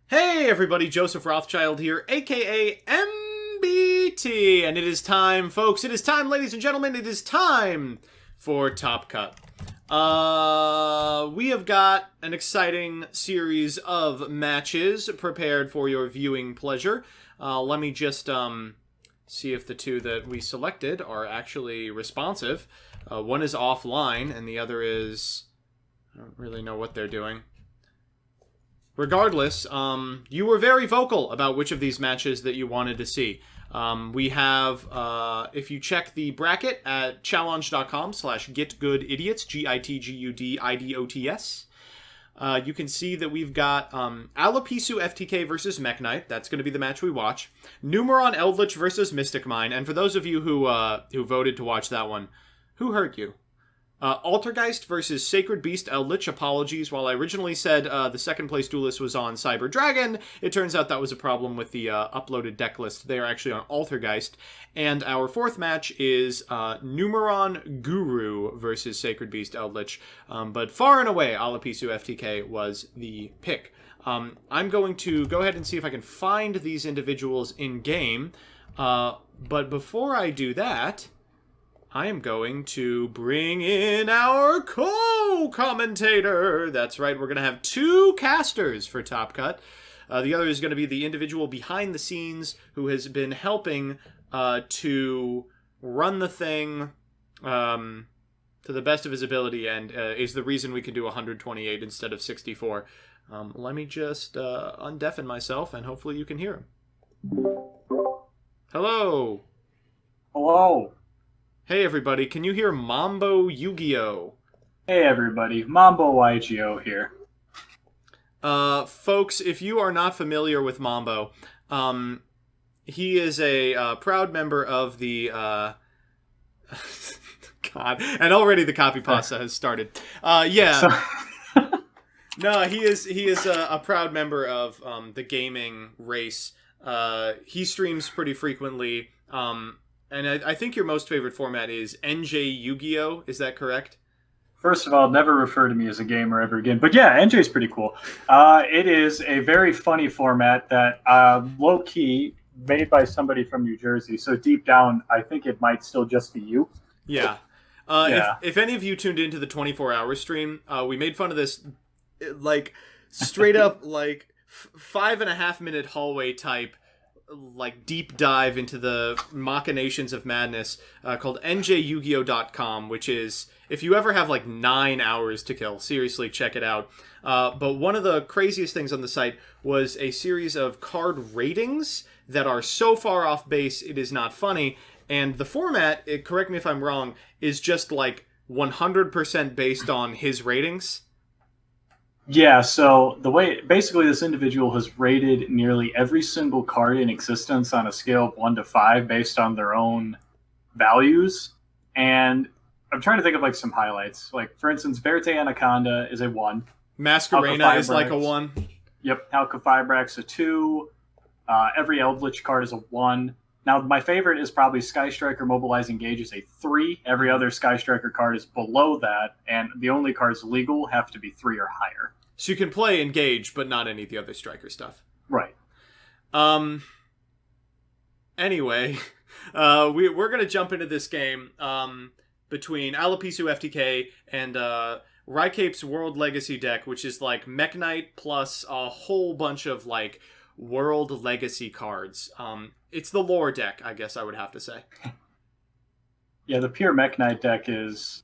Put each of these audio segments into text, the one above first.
Hey everybody, Joseph Rothschild here, aka MBT, and it is time, folks, it is time, ladies and gentlemen, it is time for Top Cut. We have got an exciting series of matches prepared for your viewing pleasure. Let me just see if the two that we selected are actually responsive. One is offline, and the other is... I don't really know what they're doing. Regardless, you were very vocal about which of these matches that you wanted to see. We have, if you check the bracket at challenge.com/getgoodidiots, GITGUDIDOTS, you can see that we've got Alapisu FTK versus mekk-knight. That's going to be the match we watch. Numeron Eldlich versus Mystic Mine. And for those of you who voted to watch that one, who hurt you? Altergeist versus Sacred Beast Eldlich. Apologies. While I originally said the second place duelist was on Cyber Dragon, it turns out that was a problem with the uploaded deck list. They are actually on Altergeist. And our fourth match is Numeron Guru versus Sacred Beast Eldlich. But far and away, Alapisu FTK was the pick. I'm going to go ahead and see if I can find these individuals in-game. But before I do that... I am going to bring in our co-commentator. That's right, we're going to have two casters for Top Cut. The other is going to be the individual behind the scenes who has been helping to run the thing to the best of his ability and is the reason we can do 128 instead of 64. Let me just undeafen myself and hopefully you can hear him. Hello. Hello. Hey everybody, can you hear MamboYGO? Hey everybody, MamboYGO here. Folks, if you are not familiar with Mambo, he is a proud member of the... God, and already the copy pasta has started. Yeah. No, he is a proud member of the gaming race. He streams pretty frequently. And I think your most favorite format is NJ Yu-Gi-Oh! Is that correct? First of all, never refer to me as a gamer ever again. But yeah, NJ's pretty cool. It is a very funny format that low-key made by somebody from New Jersey. So deep down, I think it might still just be you. Yeah. Yeah. If any of you tuned into the 24-hour stream, we made fun of this, like, straight up, like, 5.5-minute hallway type, like deep dive into the machinations of madness called njyugio.com, which is, if you ever have like 9 hours to kill, seriously check it out. But one of the craziest things on the site was a series of card ratings that are so far off base it is not funny, and the format, correct me if I'm wrong, is just like 100% based on his ratings. Yeah, so the way, basically this individual has rated nearly every single card in existence on a scale of 1 to 5 based on their own values. And I'm trying to think of like some highlights. Like, for instance, Verte Anaconda is a 1. Masquerena is like a 1. Yep, Alka-Fibrax a 2. Every Eldlich card is a 1. Now, my favorite is probably Sky Striker Mobilize Engage is a 3. Every other Sky Striker card is below that, and the only cards legal have to be 3 or higher. So you can play Engage, but not any of the other Striker stuff. Right. Anyway, we're going to jump into this game between Alapisu FTK and Rycape's World Legacy deck, which is like mekk-knight plus a whole bunch of like World Legacy cards. It's the lore deck, I guess I would have to say. Yeah, the pure mekk-knight deck is...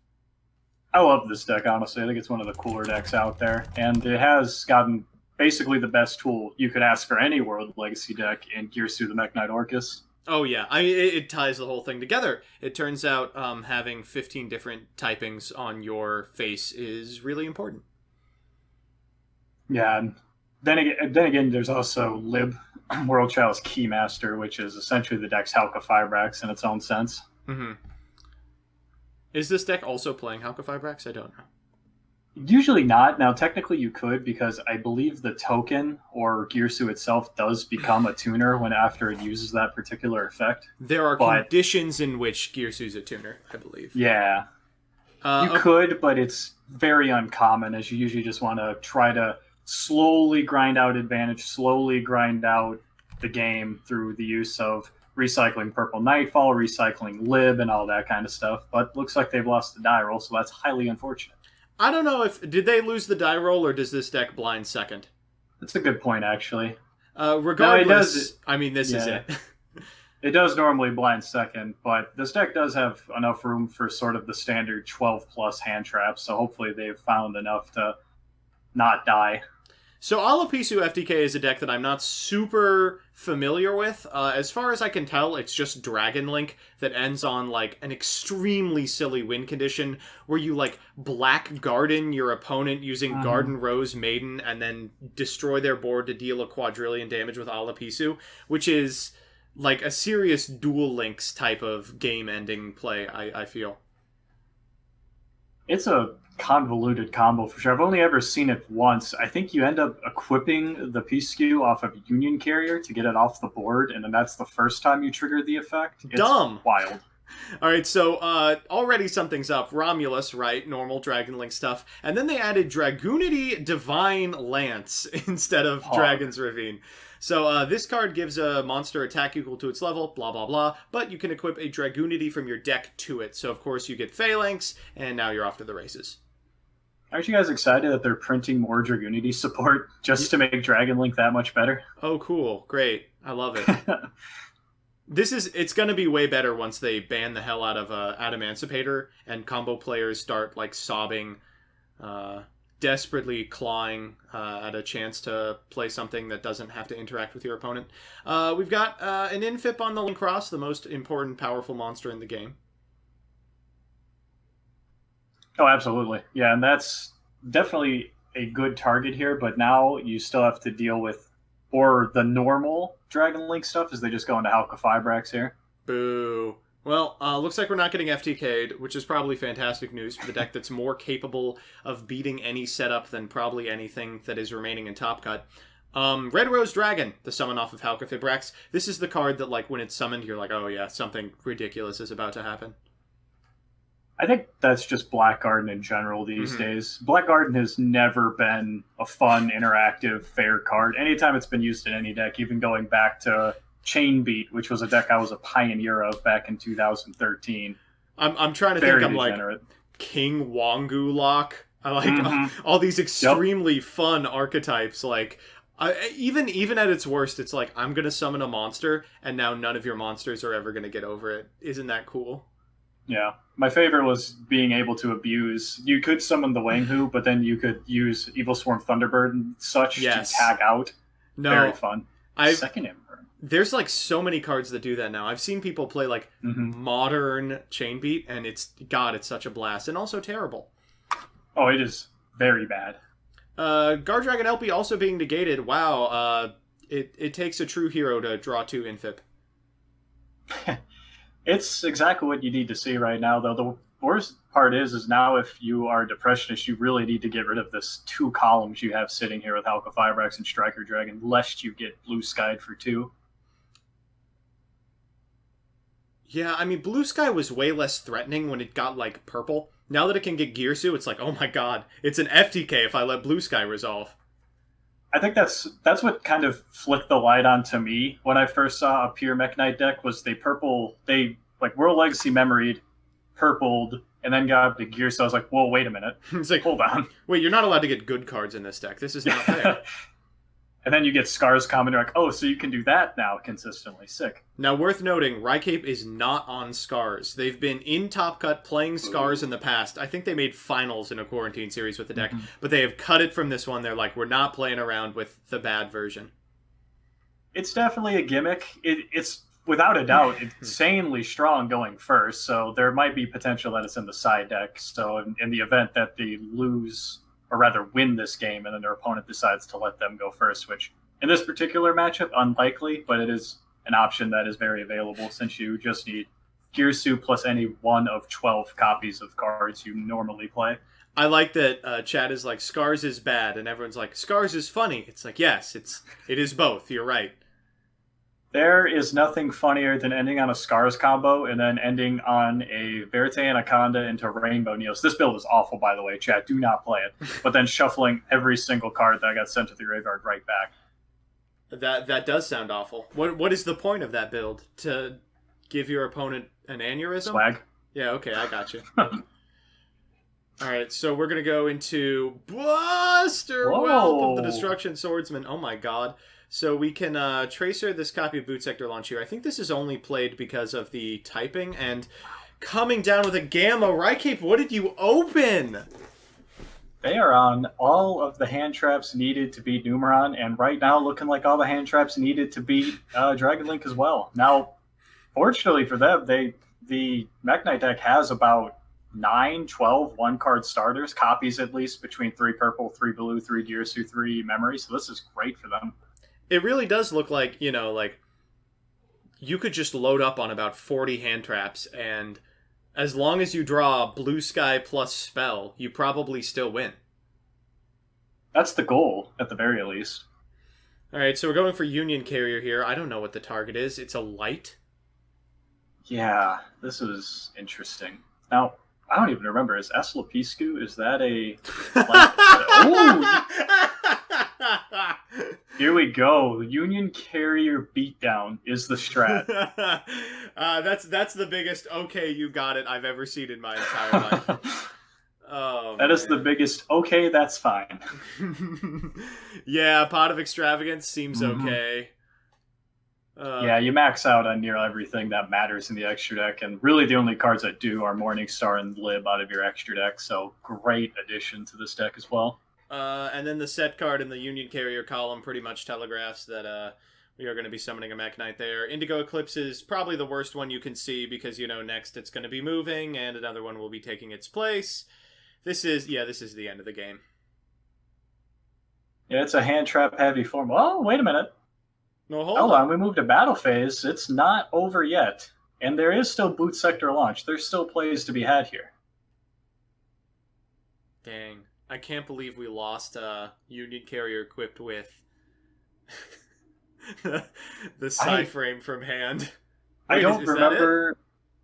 I love this deck, honestly. I think it's one of the cooler decks out there. And it has gotten basically the best tool you could ask for any World Legacy deck in Girsu the mekk-knight Orcus. Oh, yeah. I mean, it ties the whole thing together. It turns out having 15 different typings on your face is really important. Yeah, and then again, there's also Lib, World Chalice Keymaster, which is essentially the deck's Alka-Fibrax in its own sense. Mm-hmm. Is this deck also playing Alka-Fibrax? I don't know. Usually not. Now, technically you could, because I believe the token or Girsu itself does become a tuner when after it uses that particular effect. There are conditions in which Girsu's a tuner, I believe. Yeah. You could, but it's very uncommon, as you usually just want to try to slowly grind out advantage, slowly grind out the game through the use of recycling Purple Nightfall, recycling Lib, and all that kind of stuff. But looks like they've lost the die roll, so that's highly unfortunate. I don't know if did they lose the die roll or does this deck blind second? That's a good point, actually. Regardless, I mean, this is it. It does normally blind second, but this deck does have enough room for sort of the standard 12 plus hand traps, so hopefully they've found enough to not die. So Alapisu FTK is a deck that I'm not super familiar with. As far as I can tell, it's just Dragon Link that ends on like an extremely silly win condition where you like Black Garden your opponent using Garden Rose Maiden and then destroy their board to deal a quadrillion damage with Alapisu, which is like a serious Duel Links type of game-ending play, I feel. It's a convoluted combo for sure. I've only ever seen it once. I think you end up equipping the Peace SKU off of Union Carrier to get it off the board, and then that's the first time you trigger the effect. It's dumb. Wild. All right, so already something's up. Romulus, right? Normal Dragon Link stuff. And then they added Dragoonity Divine Lance instead of Dragon's Ravine. So this card gives a monster attack equal to its level, blah, blah, blah. But you can equip a Dragoonity from your deck to it. So, of course, you get Phalanx, and now you're off to the races. Aren't you guys excited that they're printing more Dragoonity support just to make Dragon Link that much better? Oh, cool. Great. I love it. It's going to be way better once they ban the hell out of Adamancipator and combo players start like sobbing, desperately clawing at a chance to play something that doesn't have to interact with your opponent. We've got an infip on the Link Cross, the most important powerful monster in the game. Oh, absolutely. Yeah, and that's definitely a good target here, but now you still have to deal with or the normal Dragon Link stuff as they just go into Halqa-Fibrax here. Boo. Well, looks like we're not getting FTK'd, which is probably fantastic news for the deck that's more capable of beating any setup than probably anything that is remaining in Top Cut. Red Rose Dragon, the summon off of Halqa-Fibrax. This is the card that, like, when it's summoned, you're like, oh yeah, something ridiculous is about to happen. I think that's just Black Garden in general these days. Black Garden has never been a fun, interactive, fair card. Anytime it's been used in any deck, even going back to Chain Beat, which was a deck I was a pioneer of back in 2013. I'm trying to Very think. I'm degenerate. like King Wangu Lock. I like all these extremely fun archetypes. Like even at its worst, it's like I'm gonna summon a monster, and now none of your monsters are ever gonna get over it. Isn't that cool? Yeah. My favorite was being able to abuse. You could summon the Wanghu, but then you could use Evil Swarm Thunderbird and such to tag out. No, very fun. Second Ember. There's like so many cards that do that now. I've seen people play like modern Chain Beat, and it's such a blast, and also terrible. Oh, it is very bad. Guard Dragon LP also being negated. Wow. It takes a true hero to draw 2 Infip. It's exactly what you need to see right now, though. The worst part is now if you are a Depressionist, you really need to get rid of this 2 columns you have sitting here with Halqa-Fibrax and Striker Dragon, lest you get Blue Skied for 2. Yeah, I mean, Blue Sky was way less threatening when it got, like, purple. Now that it can get Gearsu, it's like, oh my god, it's an FTK if I let Blue Sky resolve. I think that's what kind of flicked the light on to me when I first saw a pure mekk-knight deck was they like World Legacy memoried, purpled, and then got up to Gear. So I was like, whoa, wait a minute. It's like, hold on. Wait, you're not allowed to get good cards in this deck. This is not fair. And then you get Scars common, you're like, oh, so you can do that now consistently. Sick. Now, worth noting, Rycape is not on Scars. They've been in Top Cut playing Scars in the past. I think they made finals in a Quarantine series with the deck, but they have cut it from this one. They're like, we're not playing around with the bad version. It's definitely a gimmick. It's without a doubt insanely strong going first, so there might be potential that it's in the side deck. So in the event that they lose, or rather win this game, and then their opponent decides to let them go first, which in this particular matchup, unlikely, but it is an option that is very available since you just need Gearsu plus any one of 12 copies of cards you normally play. I like that chat is like, Scars is bad, and everyone's like, Scars is funny. It's like, yes, it is both. You're right. There is nothing funnier than ending on a Scars combo and then ending on a Verte Anaconda into Rainbow Neos. This build is awful, by the way, chat. Do not play it. But then shuffling every single card that got sent to the graveyard right back. That does sound awful. What is the point of that build? To give your opponent an aneurysm? Swag. Yeah, okay, I got you. Alright, so we're going to go into Buster Whelp of the Destruction Swordsman. Oh my god. So we can Tracer this copy of Boot Sector Launch here. I think this is only played because of the typing. And coming down with a Gamma. Rycape, what did you open? They are on all of the hand traps needed to beat Numeron, and right now looking like all the hand traps needed to beat Dragon Link as well. Now, fortunately for them, the mekk-knight deck has about 9, 12 one-card starters, copies at least, between 3 purple, 3 blue, 3 Girsu, 3 memory, so this is great for them. It really does look like, like you could just load up on about 40 hand traps, and as long as you draw Blue Sky plus Spell, you probably still win. That's the goal, at the very least. Alright, so we're going for Union Carrier here. I don't know what the target is. It's a light? Yeah, this is interesting. Now, I don't even remember. Is Eslopiscu, is that a... Here we go. Union Carrier Beatdown is the strat. That's the biggest okay, you got it I've ever seen in my entire life. Oh, that is the biggest okay, that's fine. Yeah, Pot of Extravagance seems okay. Yeah, you max out on near everything that matters in the extra deck, and really the only cards that do are Morningstar and Lib out of your extra deck, so great addition to this deck as well. And then the set card in the Union Carrier column pretty much telegraphs that we are going to be summoning a mekk-knight there. Indigo Eclipse is probably the worst one you can see because, next it's going to be moving and another one will be taking its place. This is the end of the game. Yeah, it's a hand trap heavy form. Oh, wait a minute. No, hold on. We moved to battle phase. It's not over yet. And there is still Boot Sector Launch. There's still plays to be had here. Dang. I can't believe we lost Union Carrier equipped with the Psy-Frame from hand. Wait, I don't remember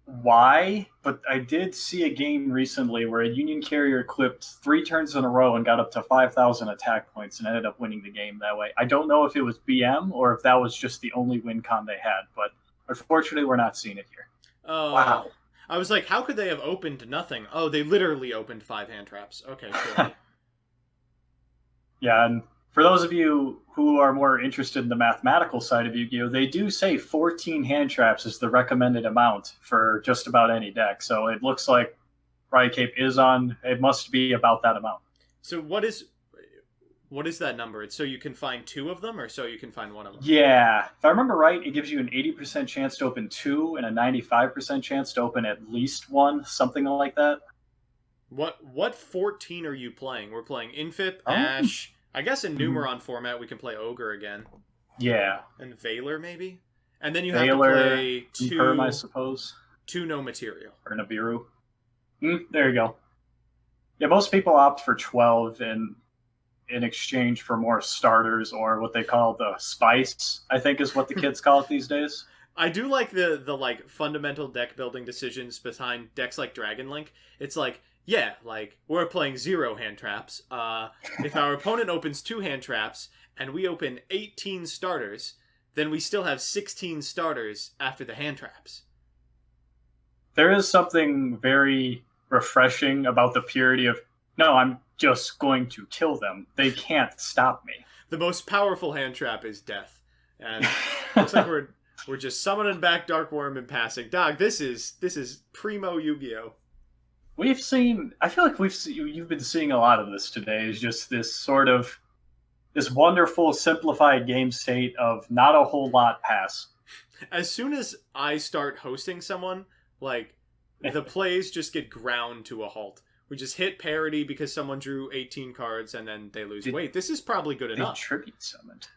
why, but I did see a game recently where a Union Carrier equipped 3 turns in a row and got up to 5,000 attack points and ended up winning the game that way. I don't know if it was BM or if that was just the only win con they had, but unfortunately we're not seeing it here. Oh, wow. I was like, how could they have opened nothing? Oh, they literally opened 5 hand traps. Okay, sure. Yeah, and for those of you who are more interested in the mathematical side of Yu-Gi-Oh!, they do say 14 hand traps is the recommended amount for just about any deck. So it looks like Rycape is on, it must be about that amount. So what is that number? It's so you can find 2 of them or so you can find 1 of them? Yeah. If I remember right, it gives you an 80% chance to open 2 and a 95% chance to open at least 1, something like that. What 14 are you playing? We're playing Infip, Ash. I guess in Numeron format we can play Ogre again. Yeah. And Valor maybe? And then you have to play 2 Perm, I suppose. 2 no material. Or Nibiru. There you go. Yeah, most people opt for 12 in exchange for more starters, or what they call the spice, I think is what the kids call it these days. I do like the like fundamental deck building decisions behind decks like Dragon Link. It's like, yeah, like we're playing 0 hand traps. If our opponent opens 2 hand traps and we open 18 starters, then we still have 16 starters after the hand traps. There is something very refreshing about the purity of, no, I'm just going to kill them. They can't stop me. The most powerful hand trap is death. And looks like we're just summoning back Dark Worm and passing. Dog, this is primo Yu-Gi-Oh! We've seen, I feel like you've been seeing a lot of this today, is just this sort of, this wonderful simplified game state of not a whole lot pass. As soon as I start hosting someone, like, the plays just get ground to a halt. We just hit parity because someone drew 18 cards and then they lose. Wait, this is probably good enough. Tribute summoned.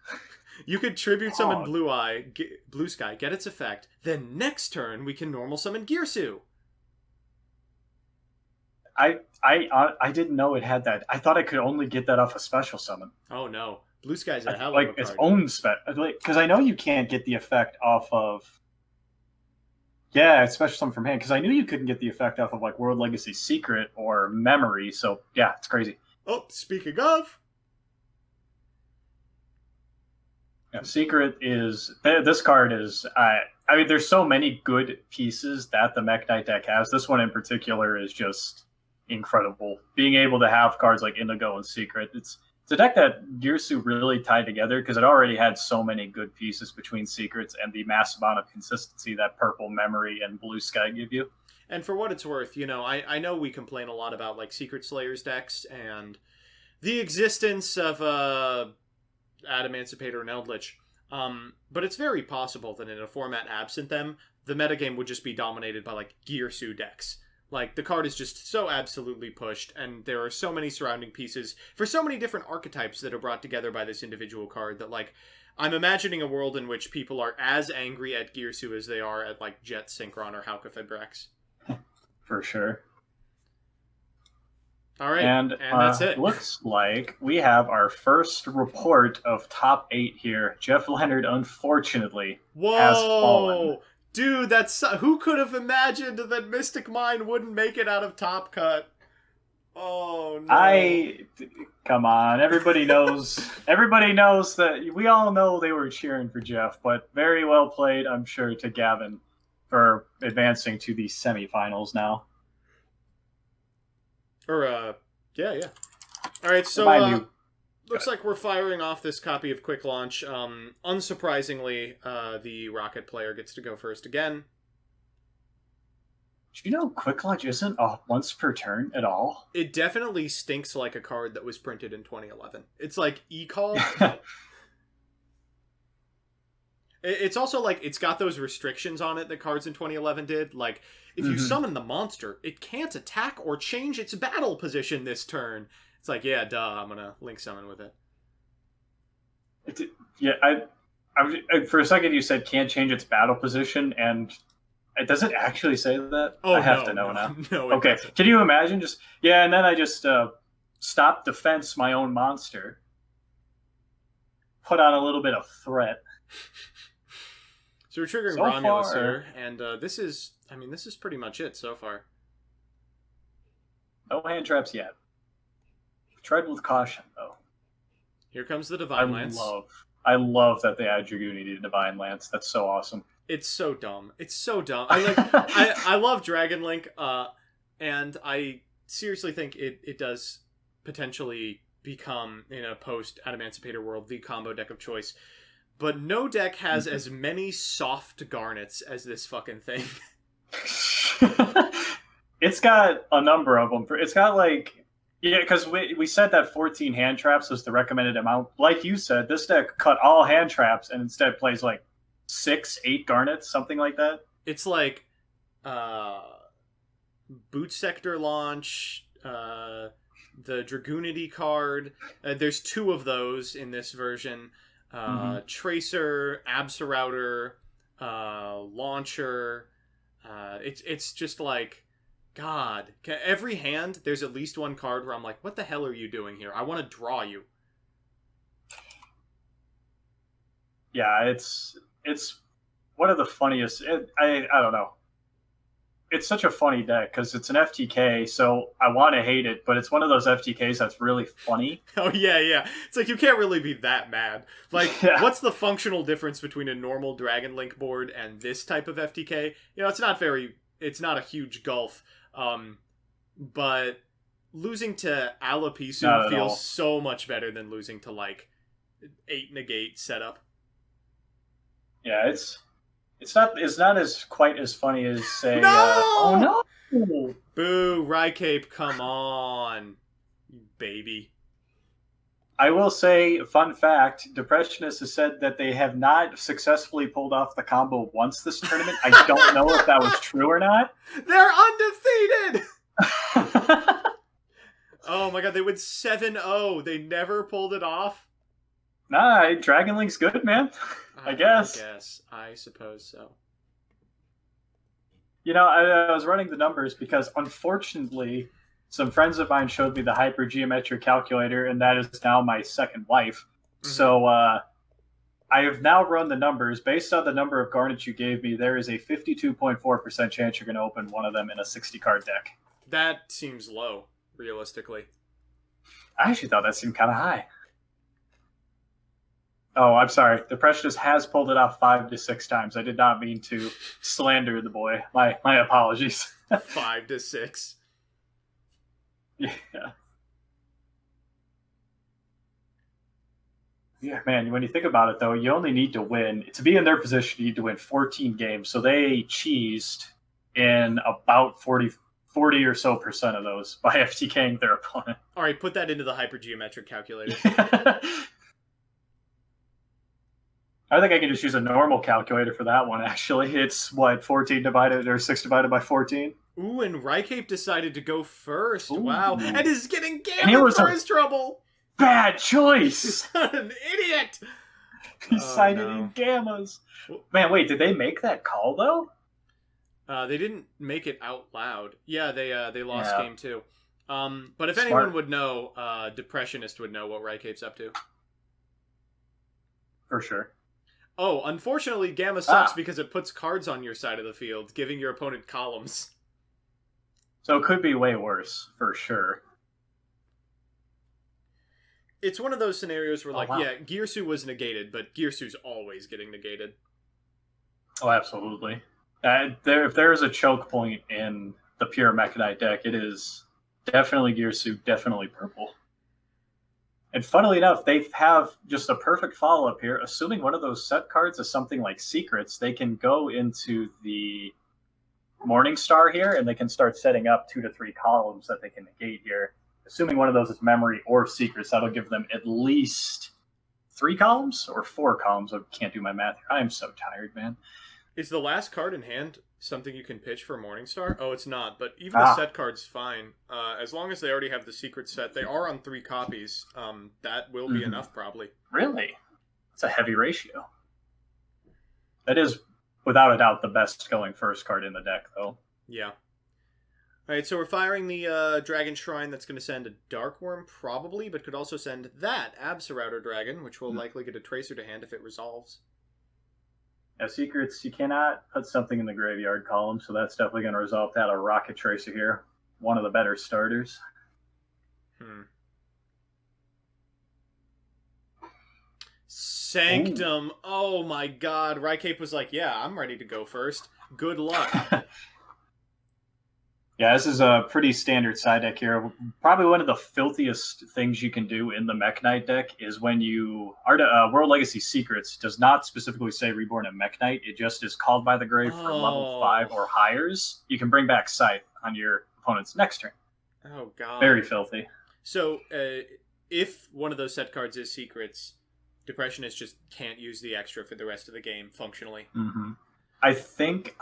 You could tribute summon Blue Sky, get its effect. Then next turn we can normal summon Girsu. I didn't know it had that. I thought I could only get that off a special summon. Oh no. Blue Sky's a hell of like a its card. own spec. Because I know you can't get the effect off of. Yeah, especially some from hand. Because I knew you couldn't get the effect off of like World Legacy Secret or Memory. So yeah, it's crazy. Oh, speaking of, Yeah, Secret is this card is. I mean, there's so many good pieces that the mekk-knight deck has. This one in particular is just incredible. Being able to have cards like Indigo and Secret, it's a deck that Girsu really tied together because it already had so many good pieces between Secrets and the massive amount of consistency that Purple, Memory, and Blue Sky give you. and for what it's worth, you know, I know we complain a lot about like Secret Slayers decks and the existence of Adamancipator and Eldlich. But it's very possible that in a format absent them, the metagame would just be dominated by like Girsu decks. Like, the card is just so absolutely pushed, and there are so many surrounding pieces for so many different archetypes that are brought together by this individual card that, like, I'm imagining a world in which people are as angry at Girsu as they are at, like, Jet Synchron or Hauka Fedrax. For sure. All right, and that's it. Looks like we have our first report of top 8 here. Jeff Leonard, unfortunately, has fallen. Dude, that's who could have imagined that Mystic Mine wouldn't make it out of Top Cut? Oh no! Come on, everybody knows. Everybody knows that we all know they were cheering for Jeff, but very well played, I'm sure, to Gavin for advancing to the semifinals now. Yeah. All right, so looks like we're firing off this copy of Quick Launch. Unsurprisingly, the Rocket player gets to go first again. Do you know Quick Launch isn't a once per turn at all? It definitely stinks like a card that was printed in 2011. It's like e-call. It's also like it's got those restrictions on it that cards in 2011 did. Like, if you summon the monster, it can't attack or change its battle position this turn. It's like, yeah, duh, I'm gonna link summon with it. Yeah, I for a second you said can't change its battle position, and does it actually say that? Oh, I have to know now. No, okay, doesn't. Can you imagine just and then I just stop defense my own monster, put on a little bit of threat. So we're triggering Romulus here, and this is pretty much it so far. No hand traps yet. Tread with caution, though. Here comes the Divine Lance. I love that they add Dragoon to Divine Lance. That's so awesome. It's so dumb. I love Dragon Link, and I seriously think it does potentially become, in a post-Adamancipator world, the combo deck of choice. But no deck has as many soft garnets as this fucking thing. It's got a number of them. It's got like, because we said that 14 hand traps was the recommended amount. Like you said, this deck cut all hand traps and instead plays like 6-8 garnets, something like that. It's like Boot Sector Launch, the Dragoonity card. There's 2 of those in this version. Tracer, Absorouter, Launcher. It's just like, God. Every hand, there's at least one card where I'm like, what the hell are you doing here? I want to draw you. Yeah, it's one of the funniest. I don't know. It's such a funny deck because it's an FTK, so I want to hate it, but it's one of those FTKs that's really funny. Oh, yeah. It's like, you can't really be that mad. Like, What's the functional difference between a normal Dragon Link board and this type of FTK? You know, it's not a huge gulf. But losing to Alapisu feels so much better than losing to, like, 8 negate setup. Yeah, it's not as quite as funny as say. No! Oh no! Boo! Rycape, come on, you baby. I will say, fun fact: Depressionist has said that they have not successfully pulled off the combo once this tournament. I don't know if that was true or not. They're undefeated. Oh my god, they went 7-0. They never pulled it off. Nah, Dragon Link's good, man. I guess. I suppose so. You know, I was running the numbers because, unfortunately, some friends of mine showed me the hypergeometric calculator, and that is now my second wife. So I have now run the numbers. Based on the number of garnets you gave me, there is a 52.4% chance you're going to open one of them in a 60-card deck. That seems low, realistically. I actually thought that seemed kind of high. Oh, I'm sorry. The Precious has pulled it off 5 to 6 times. I did not mean to slander the boy. My apologies. 5 to 6. Yeah. Yeah, man, when you think about it, though, you only need to win. To be in their position, you need to win 14 games. So they cheesed in about 40 or so percent of those by FTKing their opponent. All right, put that into the hypergeometric calculator. I think I can just use a normal calculator for that one, actually. It's, 14 divided, or 6 divided by 14? Ooh, and Rycape decided to go first. Ooh. Wow. And is getting gammed for his trouble. Bad choice! An idiot! He cited in gammas. Man, wait, did they make that call, though? They didn't make it out loud. Yeah, they lost game 2. But if Smart. anyone would know, Depressionist would know what Rycape's up to. For sure. Oh, unfortunately, Gamma sucks because it puts cards on your side of the field, giving your opponent columns. So it could be way worse, for sure. It's one of those scenarios where, yeah, Gearsu was negated, but Gearsu's always getting negated. Oh, absolutely. If there is a choke point in the pure mekk-knight deck, it is definitely Gearsu, definitely purple. And funnily enough, they have just a perfect follow-up here. Assuming one of those set cards is something like Secrets, they can go into the Morningstar here, and they can start setting up 2 to 3 columns that they can negate here. Assuming one of those is Memory or Secrets, that'll give them at least 3 columns or 4 columns. I can't do my math here. I am so tired, man. Is the last card in hand something you can pitch for Morningstar? Oh, it's not, but even the set card's fine. As long as they already have the secret set, they are on 3 copies. That will be enough, probably. Really? It's a heavy ratio. That is, without a doubt, the best going first card in the deck, though. Yeah. Alright, so we're firing the Dragon Shrine that's going to send a Dark Worm, probably, but could also send that Absorrouter Dragon, which will likely get a Tracer to hand if it resolves. Yeah, Secrets, you cannot put something in the graveyard column, so that's definitely going to resolve that. A Rocket Tracer here. One of the better starters. Sanctum. Ooh. Oh my god. Rycape was like, yeah, I'm ready to go first. Good luck. Yeah, this is a pretty standard side deck here. Probably one of the filthiest things you can do in the mekk-knight deck is when you... World Legacy Secrets does not specifically say Reborn and mekk-knight. It just is called by the grave for level 5 or highers. You can bring back Scythe on your opponent's next turn. Oh, God. Very filthy. So, if one of those set cards is Secrets, Depressionist just can't use the extra for the rest of the game, functionally. Mm-hmm. I think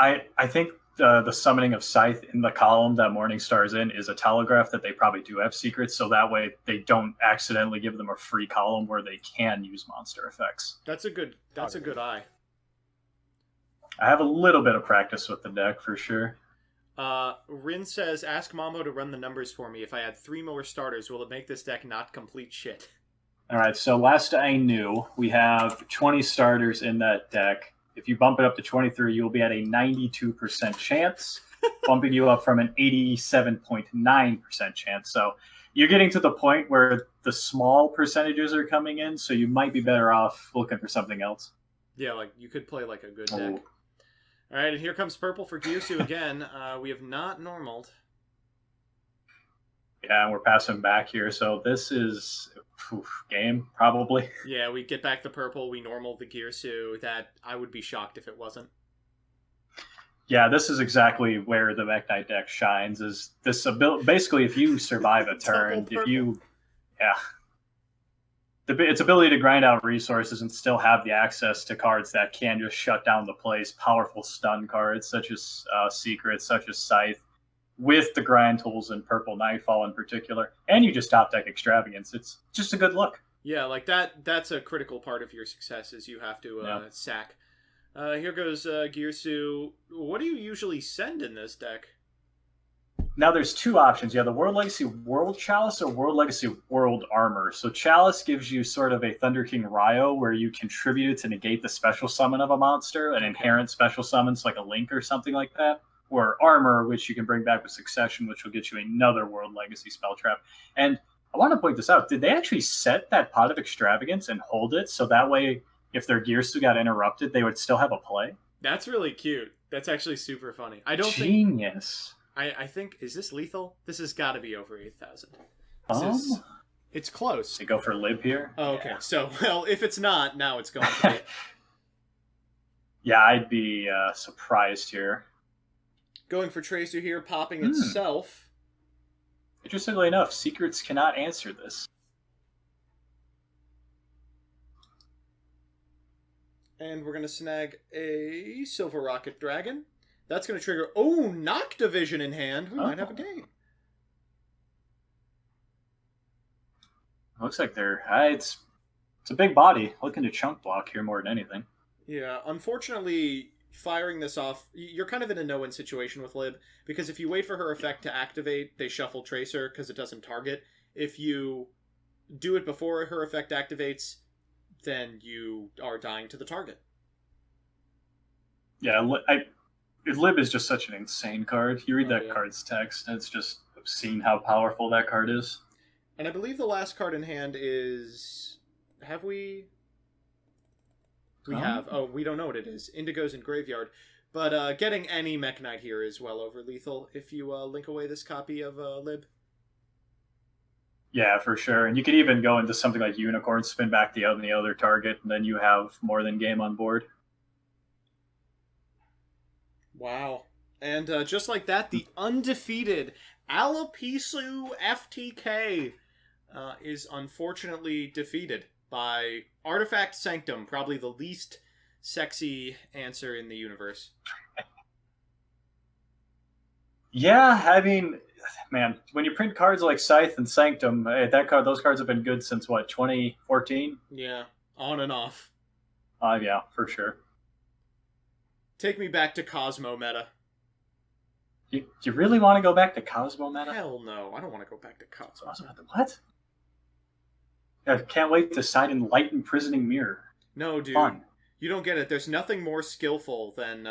the summoning of Scythe in the column that Morningstar is in is a telegraph that they probably do have Secrets, so that way they don't accidentally give them a free column where they can use monster effects. That's a good eye. I have a little bit of practice with the deck for sure. Rin says, ask Mambo to run the numbers for me. If I add 3 more starters, will it make this deck not complete shit? Alright, so last I knew, we have 20 starters in that deck. If you bump it up to 23, you'll be at a 92% chance, bumping you up from an 87.9% chance. So you're getting to the point where the small percentages are coming in, so you might be better off looking for something else. Yeah, like you could play like a good deck. All right, and here comes purple for Gearsu again. We have not normaled. Yeah, and we're passing back here, so this is game, probably. Yeah, we get back the purple, we normal the Gearsu. That I would be shocked if it wasn't. Yeah, this is exactly where the mekk-knight deck shines, is this ability. Basically, if you survive a turn, its ability to grind out resources and still have the access to cards that can just shut down the plays, powerful stun cards, such as Secrets, such as Scythe, with the grind tools and Purple Nightfall in particular, and you just top deck Extravagance. It's just a good look. Yeah, like that's a critical part of your success is you have to sack. Here goes Gearsu. What do you usually send in this deck? Now there's two options. You have the World Legacy World Chalice or World Legacy World Armor. So Chalice gives you sort of a Thunder King Ryo where you contribute to negate the special summon of a monster, an inherent special summons like a Link or something like that. Or Armor, which you can bring back with Succession, which will get you another World Legacy spell trap. And I want to point this out. Did they actually set that Pot of Extravagance and hold it so that way if their gear still got interrupted, they would still have a play? That's really cute. That's actually super funny. I don't Genius. I think, is this lethal? This has got to be over 8,000. It's close. They go for Lib here. Oh, okay. Yeah. So, well, if it's not, now it's going to be. Yeah, I'd be surprised here. Going for Tracer here, popping itself. Interestingly enough, Secrets cannot answer this. And we're going to snag a Silver Rocket Dragon. That's going to trigger... Oh, Noctivision in hand. We might have a game. Looks like they're... it's a big body. Looking to chunk block here more than anything. Yeah, unfortunately, firing this off... You're kind of in a no-win situation with Lib, because if you wait for her effect to activate, they shuffle Tracer because it doesn't target. If you do it before her effect activates, then you are dying to the target. Yeah, Lib is just such an insane card. You read that card's text, and it's just obscene how powerful that card is. And I believe the last card in hand is... Have we... We have. Oh, we don't know what it is. Indigo's in Graveyard. But getting any mekk-knight here is well over lethal if you link away this copy of Lib. Yeah, for sure. And you could even go into something like Unicorn, spin back the other target, and then you have more than game on board. Wow. And just like that, the undefeated Alapisu FTK is unfortunately defeated by Artifact Sanctum, probably the least sexy answer in the universe. Yeah, I mean, man, when you print cards like Scythe and Sanctum, those cards have been good since, what, 2014? Yeah, on and off. Yeah, for sure. Take me back to Cosmo meta. You really want to go back to Cosmo meta? Hell no, I don't want to go back to Cosmo. What? I can't wait to sign in Light Imprisoning Mirror. No, dude. Fun. You don't get it. There's nothing more skillful than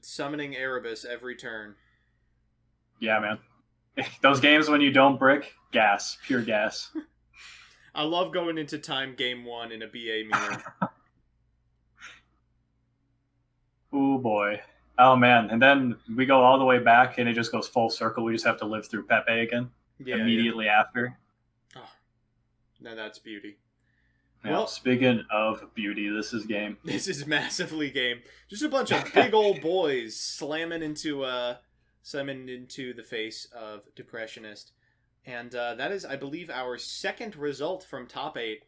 summoning Erebus every turn. Yeah, man. Those games when you don't brick, gas. Pure gas. I love going into time game 1 in a BA mirror. Ooh, boy. Oh, man. And then we go all the way back, and it just goes full circle. We just have to live through Pepe again immediately after. Oh, now that's beauty. Yeah, well, speaking of beauty, this is game. This is massively game. Just a bunch of big old boys slamming into the face of Depressionist. And that is, I believe, our second result from top 8.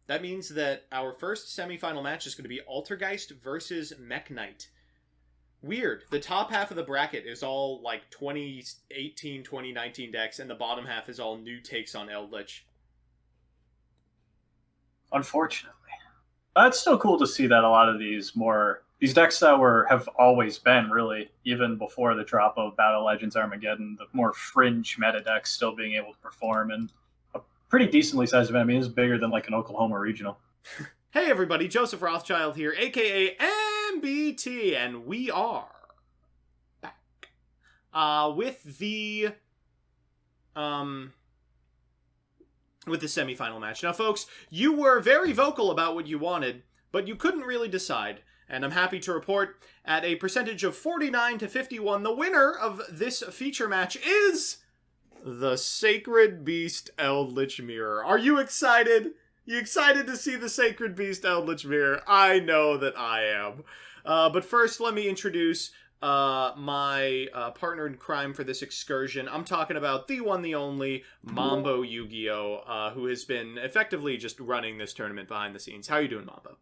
That means that our first semifinal match is going to be Altergeist versus mekk-knight. Weird. The top half of the bracket is all like 2018, 2019 decks, and the bottom half is all new takes on Eldlich. Unfortunately. It's still cool to see that a lot of these decks that have always been, really, even before the drop of Battle Legends Armageddon, the more fringe meta decks still being able to perform, and a pretty decently sized event. I mean, it's bigger than like an Oklahoma regional. Hey everybody, Joseph Rothschild here, aka MBT, and we are back with the semifinal match. Now, folks, you were very vocal about what you wanted, but you couldn't really decide. And I'm happy to report, at a percentage of 49 to 51, the winner of this feature match is the Sacred Beast Eldlich Mirror. Are you excited? You excited to see the Sacred Beast Eldlich Mirror? I know that I am. But first, let me introduce my partner in crime for this excursion. I'm talking about the one, the only, MamboYGO, who has been effectively just running this tournament behind the scenes. How are you doing, Mambo?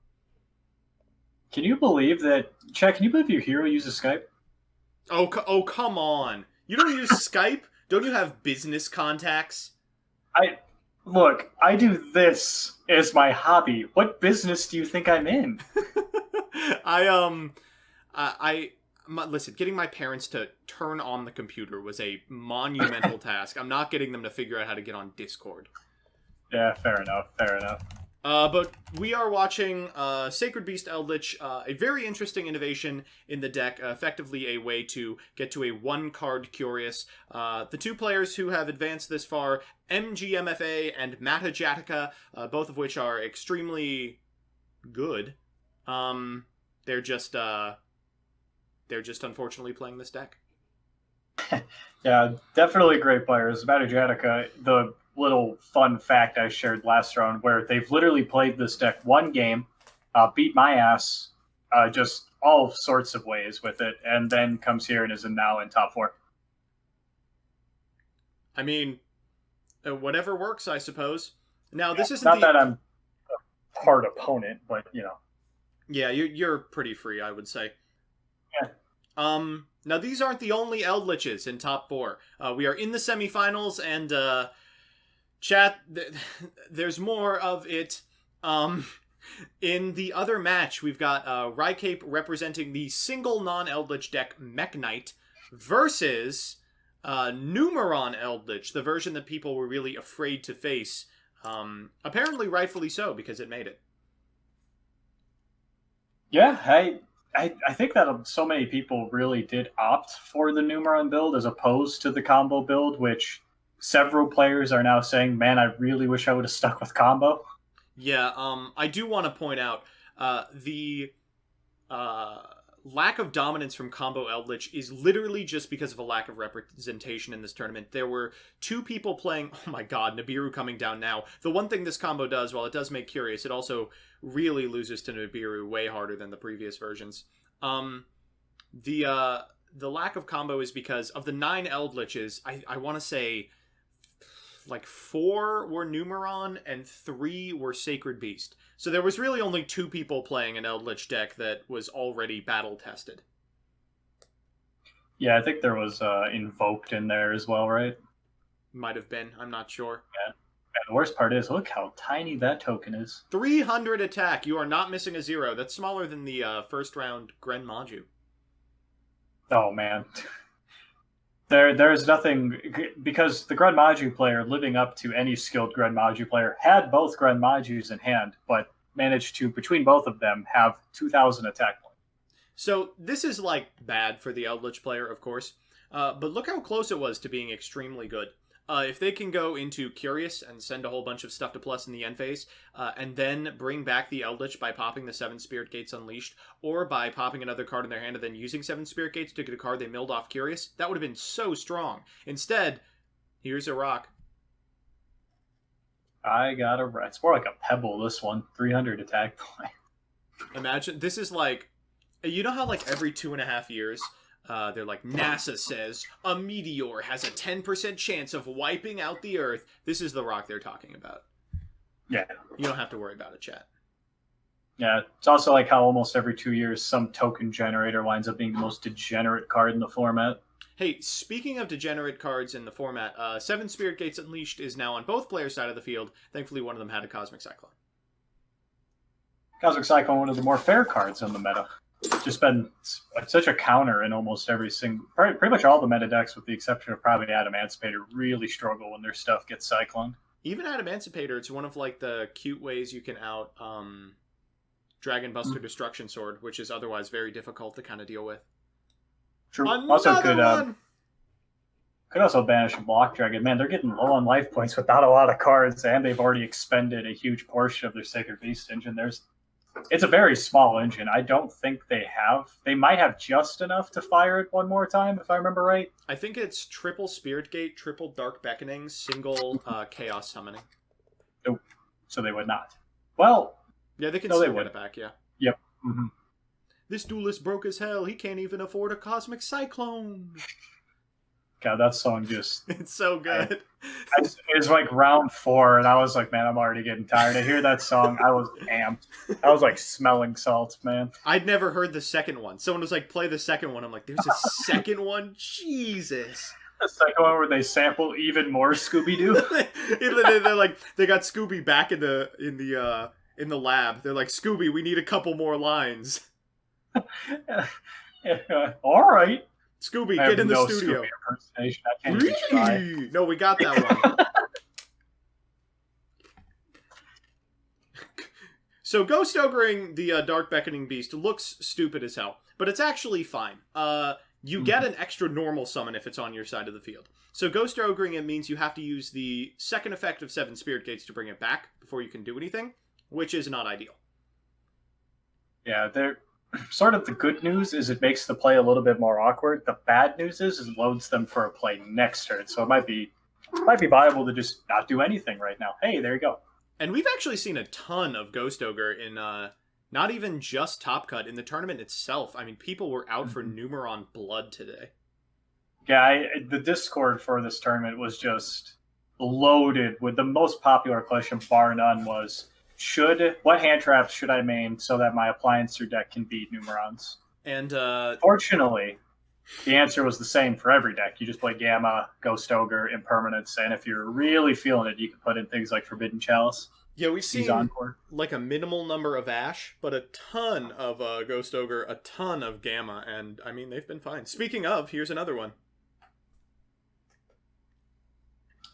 Can you believe that... Chad, can you believe your hero uses Skype? Oh, come on. You don't use Skype? Don't you have business contacts? Look, I do this as my hobby. What business do you think I'm in? listen, getting my parents to turn on the computer was a monumental task. I'm not getting them to figure out how to get on Discord. Yeah, fair enough. But we are watching Sacred Beast Eldlich, a very interesting innovation in the deck, effectively a way to get to a one-card Curious. The two players who have advanced this far, MGMFA and Matajatica, both of which are extremely good. They're just unfortunately playing this deck. Yeah, definitely great players. Matajatica, the little fun fact I shared last round, where they've literally played this deck one game, beat my ass, just all sorts of ways with it, and then comes here and is now in top 4. I mean, whatever works, I suppose. Now, this isn't not that I'm a hard opponent, but Yeah, you're pretty free, I would say. Yeah. Now these aren't the only Eldliches in top 4. We are in the semifinals, and chat, there's more of it. In the other match, we've got Rycape representing the single non-Eldlich deck mekk-knight versus Numeron Eldlich, the version that people were really afraid to face. Apparently rightfully so, because it made it. Yeah, I think that so many people really did opt for the Numeron build as opposed to the combo build, which several players are now saying, man, I really wish I would have stuck with combo. Yeah, I do want to point out the lack of dominance from combo Eldlich is literally just because of a lack of representation in this tournament. There were 2 people playing... Oh my god, Nibiru coming down now. The one thing this combo does, while it does make Curious, it also really loses to Nibiru way harder than the previous versions. The lack of combo is because of the 9 Eldliches, I want to say like 4 were Numeron and 3 were Sacred Beast. So there was really only 2 people playing an Eldlich deck that was already battle tested. Yeah, I think there was Invoked in there as well, right? Might have been. I'm not sure. Yeah. And the worst part is, look how tiny that token is. 300 attack. You are not missing a 0. That's smaller than the first round Gren Maju. Oh, man. There's nothing, because the Gren Maju player, living up to any skilled Gren Maju player, had both Gren Majus in hand, but managed to, between both of them, have 2,000 attack points. So this is, like, bad for the Eldlich player, of course. But look how close it was to being extremely good. If they can go into Curious and send a whole bunch of stuff to plus in the end phase, and then bring back the Eldlich by popping the 7 Spirit Gates Unleashed, or by popping another card in their hand and then using 7 Spirit Gates to get a card they milled off Curious, that would have been so strong. Instead, here's a rock. I got a... It's more like a pebble, this one. 300 attack point. Imagine, this is like... You know how, like, every 2.5 years... they're like, NASA says a meteor has a 10% chance of wiping out the Earth. This is the rock they're talking about. Yeah. You don't have to worry about it, chat. Yeah, it's also like how almost every 2 years some token generator winds up being the most degenerate card in the format. Hey, speaking of degenerate cards in the format, 7 Spirit Gates Unleashed is now on both players' side of the field. Thankfully, one of them had a Cosmic Cyclone. Cosmic Cyclone, one of the more fair cards in the meta. Just been such a counter in almost every single... Pretty much all the meta decks, with the exception of probably Adamantipator, really struggle when their stuff gets cycloned. Even Adamantipator, it's one of like the cute ways you can out Dragon Buster Destruction Sword, which is otherwise very difficult to kind of deal with. True. Another also one! Could also banish a Block Dragon. Man, they're getting low on life points without a lot of cards, and they've already expended a huge portion of their Sacred Beast engine. It's a very small engine. I don't think they have... They might have just enough to fire it one more time, if I remember right. I think it's triple Spirit Gate, triple Dark Beckoning, single Chaos Summoning. Oh, so they would not. Well... Yeah, they can still get it back, yeah. Yep. Mm-hmm. This duelist broke as hell. He can't even afford a Cosmic Cyclone. God, that song just... It's so good. It was like round 4, and I was like, man, I'm already getting tired. I hear that song, I was amped. I was like smelling salts, man. I'd never heard the second one. Someone was like, play the second one. I'm like, there's a second one? Jesus. The second one where they sample even more Scooby-Doo. They're like, they got Scooby back in the lab. They're like, Scooby, we need a couple more lines. All right. Scooby, I get have in the no studio. Scooby impersonation. I can't even try. No, we got that one. So Ghost Ogring the Dark Beckoning Beast looks stupid as hell, but it's actually fine. You get an extra normal summon if it's on your side of the field. So Ghost Ogring it means you have to use the second effect of 7 Spirit Gates to bring it back before you can do anything, which is not ideal. Yeah, they're sort of the good news is it makes the play a little bit more awkward. The bad news is it loads them for a play next turn, so it might be viable to just not do anything right now. Hey, there you go. And we've actually seen a ton of Ghost Ogre in not even just Top Cut, in the tournament itself. I mean, people were out for Numeron Blood today. Yeah, the Discord for this tournament was just loaded with the most popular question, bar none, was what hand traps should I main so that my appliancer deck can beat Numerons? And fortunately, the answer was the same for every deck. You just play Gamma, Ghost Ogre, Impermanence, and if you're really feeling it, you can put in things like Forbidden Chalice. Yeah, we've seen Encore. Like a minimal number of Ash, but a ton of Ghost Ogre, a ton of Gamma, and I mean, they've been fine. Speaking of, here's another one.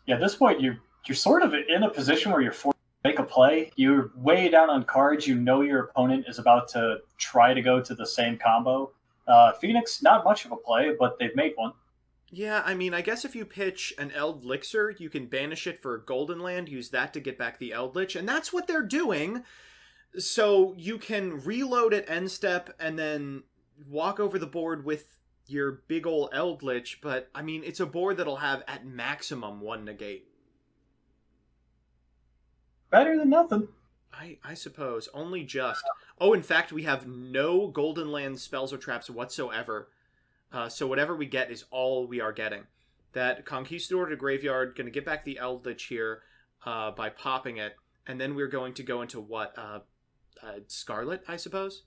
Yeah, at this point, you're sort of in a position where you're forced to make a play. You're way down on cards. You know your opponent is about to try to go to the same combo. Phoenix, not much of a play, but they've made one. Yeah, I mean, I guess if you pitch an Eldlixir, you can banish it for Golden Land, use that to get back the Eldlich, and that's what they're doing. So you can reload at end step and then walk over the board with your big ol' Eldlich, but I mean, it's a board that'll have at maximum 1 negate. Better than nothing. I suppose. Only just. Oh, in fact, we have no Golden Land spells or traps whatsoever. So whatever we get is all we are getting. That Conquistador to Graveyard, going to get back the Eldlich here by popping it, and then we're going to go into what? Scarlet, I suppose?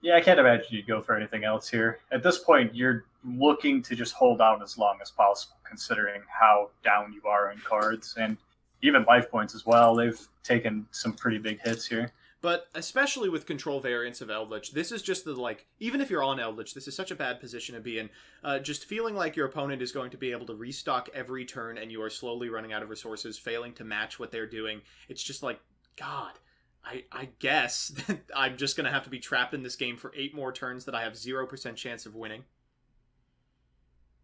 Yeah, I can't imagine you'd go for anything else here. At this point, you're looking to just hold out as long as possible, considering how down you are in cards, and even life points as well. They've taken some pretty big hits here. But especially with control variants of Eldlich, this is just the, like, even if you're on Eldlich, this is such a bad position to be in. Just feeling like your opponent is going to be able to restock every turn and you are slowly running out of resources, failing to match what they're doing. It's just like, God, I guess that I'm just going to have to be trapped in this game for 8 more turns that I have 0% chance of winning.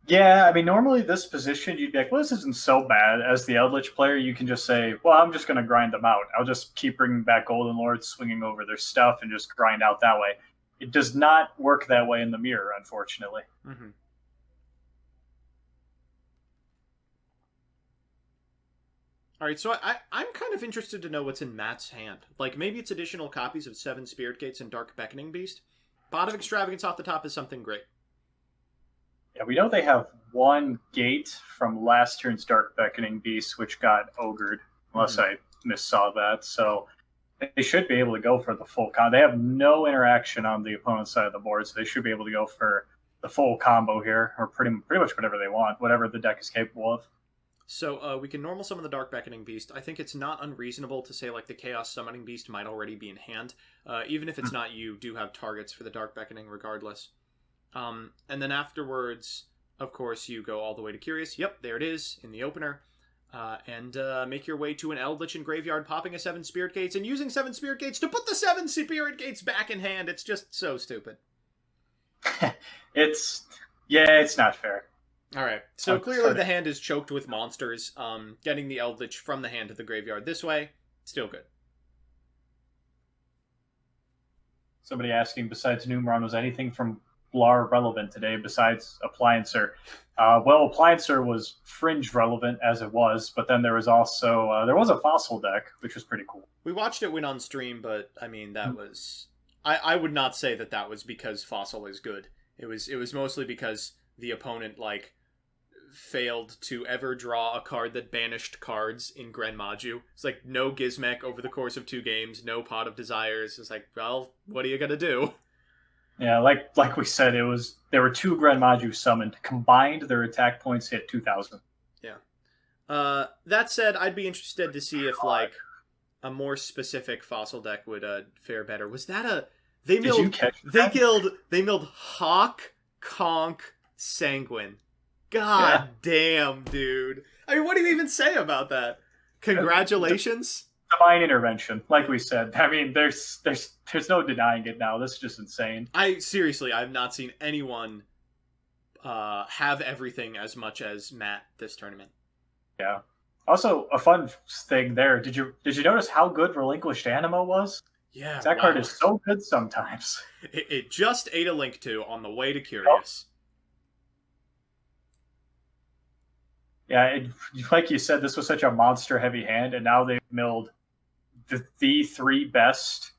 Yeah, I mean, normally this position, you'd be like, well, this isn't so bad. As the Eldlich player, you can just say, well, I'm just going to grind them out. I'll just keep bringing back Golden Lords, swinging over their stuff, and just grind out that way. It does not work that way in the mirror, unfortunately. Mm-hmm. All right, so I'm kind of interested to know what's in Matt's hand. Like, maybe it's additional copies of 7 Spirit Gates and Dark Beckoning Beast. Pot of Extravagance off the top is something great. Yeah, we know they have 1 gate from last turn's Dark Beckoning Beast, which got ogred, unless I missaw that. So they should be able to go for the full combo. They have no interaction on the opponent's side of the board, so they should be able to go for the full combo here, or pretty much whatever they want, whatever the deck is capable of. So we can normal summon the Dark Beckoning Beast. I think it's not unreasonable to say like the Chaos Summoning Beast might already be in hand. Even if it's not, you do have targets for the Dark Beckoning regardless. And then afterwards, of course, you go all the way to Curious. Yep, there it is in the opener. And make your way to an Eldlich in Graveyard, popping a 7 Spirit Gates and using 7 Spirit Gates to put the 7 Spirit Gates back in hand. It's just so stupid. It's not fair. All right, so clearly the hand is choked with monsters. Getting the Eldlich from the hand to the graveyard this way, still good. Somebody asking, besides Numeron, was anything from Blar relevant today besides Appliancer? Well, Appliancer was fringe relevant as it was, but then there was also there was a fossil deck, which was pretty cool. We watched it win on stream, but I mean that was I would not say that was because fossil is good. It was mostly because the opponent failed to ever draw a card that banished cards in Gren Maju. It's like no Gizmek over the course of 2 games, no Pot of Desires. It's like, well, what are you gonna do? Yeah, like we said, there were 2 Gren Maju summoned. Combined, their attack points hit 2,000. Yeah. That said, I'd be interested to see if a more specific fossil deck would fare better. Was that They Did you milled. catch They that? killed. They milled Hawk, Conk, Sanguine. God damn, dude. I mean, what do you even say about that? Congratulations. Divine intervention, like we said. I mean, there's no denying it now. This is just insane. I've not seen anyone have everything as much as Matt this tournament. Yeah. Also, a fun thing there. Did you notice how good Relinquished Animo was? Yeah, That wow. card is so good sometimes. It just ate a Link 2 on the way to Curious. Yeah, like you said, this was such a monster-heavy hand, and now they've milled the three best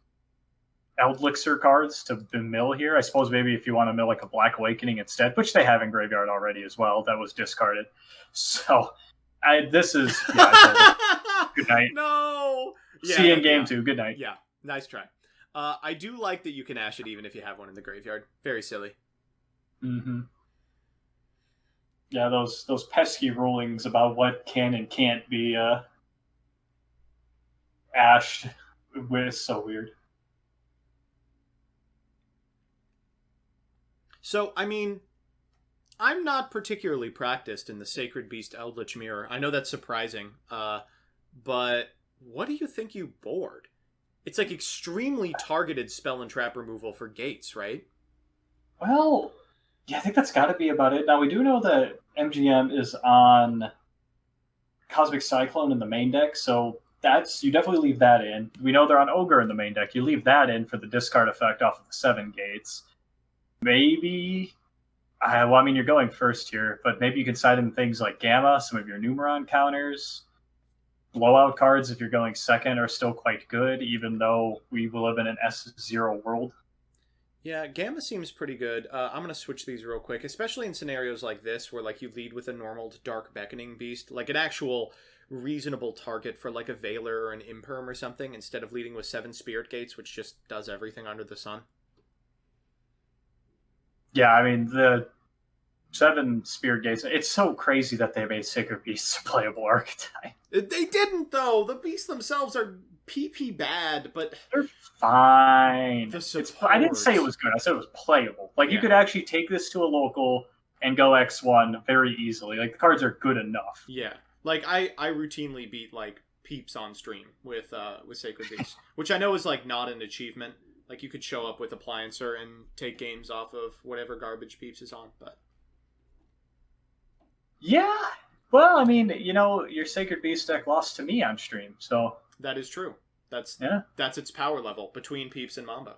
Eldlixir cards to mill here. I suppose maybe if you want to mill like a Black Awakening instead, which they have in Graveyard already as well, that was discarded. So, this is... Yeah, good night. No! Yeah, See you in game 2. Good night. Yeah, nice try. I do like that you can Ash it even if you have one in the graveyard. Very silly. Mm-hmm. Yeah, those pesky rulings about what can and can't be ashed with so weird. So, I mean, I'm not particularly practiced in the Sacred Beast Eldlich Mirror. I know that's surprising, but what do you think you board? It's like extremely targeted spell and trap removal for gates, right? Well, yeah, I think that's got to be about it. Now, we do know that MGM is on Cosmic Cyclone in the main deck, so you definitely leave that in. We know they're on Ogre in the main deck. You leave that in for the discard effect off of the 7 gates. Maybe... well, I mean, you're going first here, but maybe you could side in things like Gamma, some of your Numeron counters. Blowout cards, if you're going second, are still quite good, even though we live in an S0 world. Yeah, Gamma seems pretty good. I'm going to switch these real quick, especially in scenarios like this, where like you lead with a normal Dark Beckoning Beast, like an actual reasonable target for like a Veiler or an Imperm or something, instead of leading with 7 Spirit Gates, which just does everything under the sun. Yeah, I mean, the 7 Spirit Gates, it's so crazy that they made Sacred Beasts a playable archetype. They didn't, though! The beasts themselves are PP bad, but... They're fine. The I didn't say it was good, I said it was playable. Like, you could actually take this to a local and go X1 very easily. Like, the cards are good enough. Yeah. Like, I routinely beat, like, Peeps on stream with Sacred Beasts, which I know is, like, not an achievement. Like, you could show up with Appliancer and take games off of whatever garbage Peeps is on, but... Yeah. Well, I mean, you know, your Sacred Beast deck lost to me on stream, so... That is true. That's its power level, between Peeps and Mambo.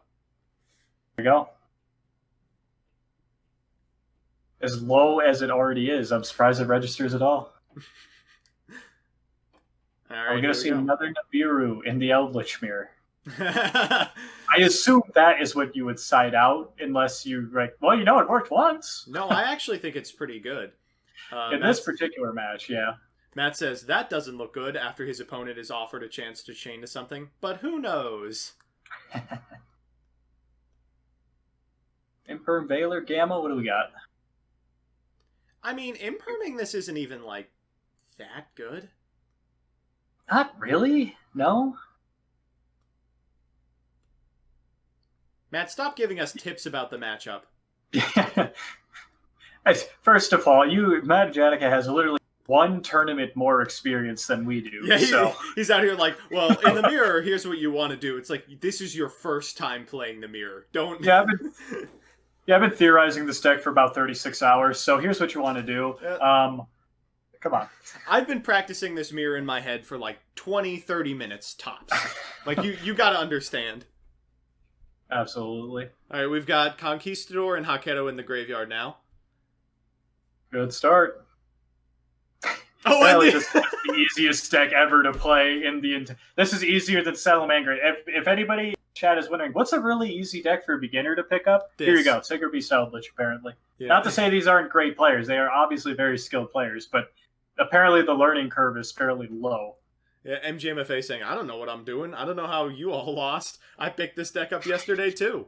There you go. As low as it already is, I'm surprised it registers at all. Are we going to see another Nibiru in the Eldlich Mirror? I assume that is what you would side out, unless you like. Well, you know, it worked once. No, I actually think it's pretty good. In this particular match, yeah. Matt says that doesn't look good after his opponent is offered a chance to chain to something, but who knows? Imperm, Veiler, Gamma. What do we got? I mean, imperming this isn't even like that good. Not really. No. Matt, stop giving us tips about the matchup. First of all, Matt Janica has literally one tournament more experience than we do. Yeah, he's out here like, well, in the mirror, here's what you want to do. It's like, this is your first time playing the mirror. Don't... Yeah, I've been theorizing this deck for about 36 hours, so here's what you want to do. Come on. I've been practicing this mirror in my head for like 20, 30 minutes tops. Like, you got to understand. Absolutely. All right, we've got Conquistador and Haketo in the graveyard now. Good start. This is the easiest deck ever to play in the. This is easier than Salamangreat. If anybody in chat is wondering, what's a really easy deck for a beginner to pick up? Here you go, Sacred Beast Eldlich, apparently. Yeah. Not to say these aren't great players; they are obviously very skilled players, but apparently the learning curve is fairly low. Yeah, MGMFA saying, I don't know what I'm doing. I don't know how you all lost. I picked this deck up yesterday too.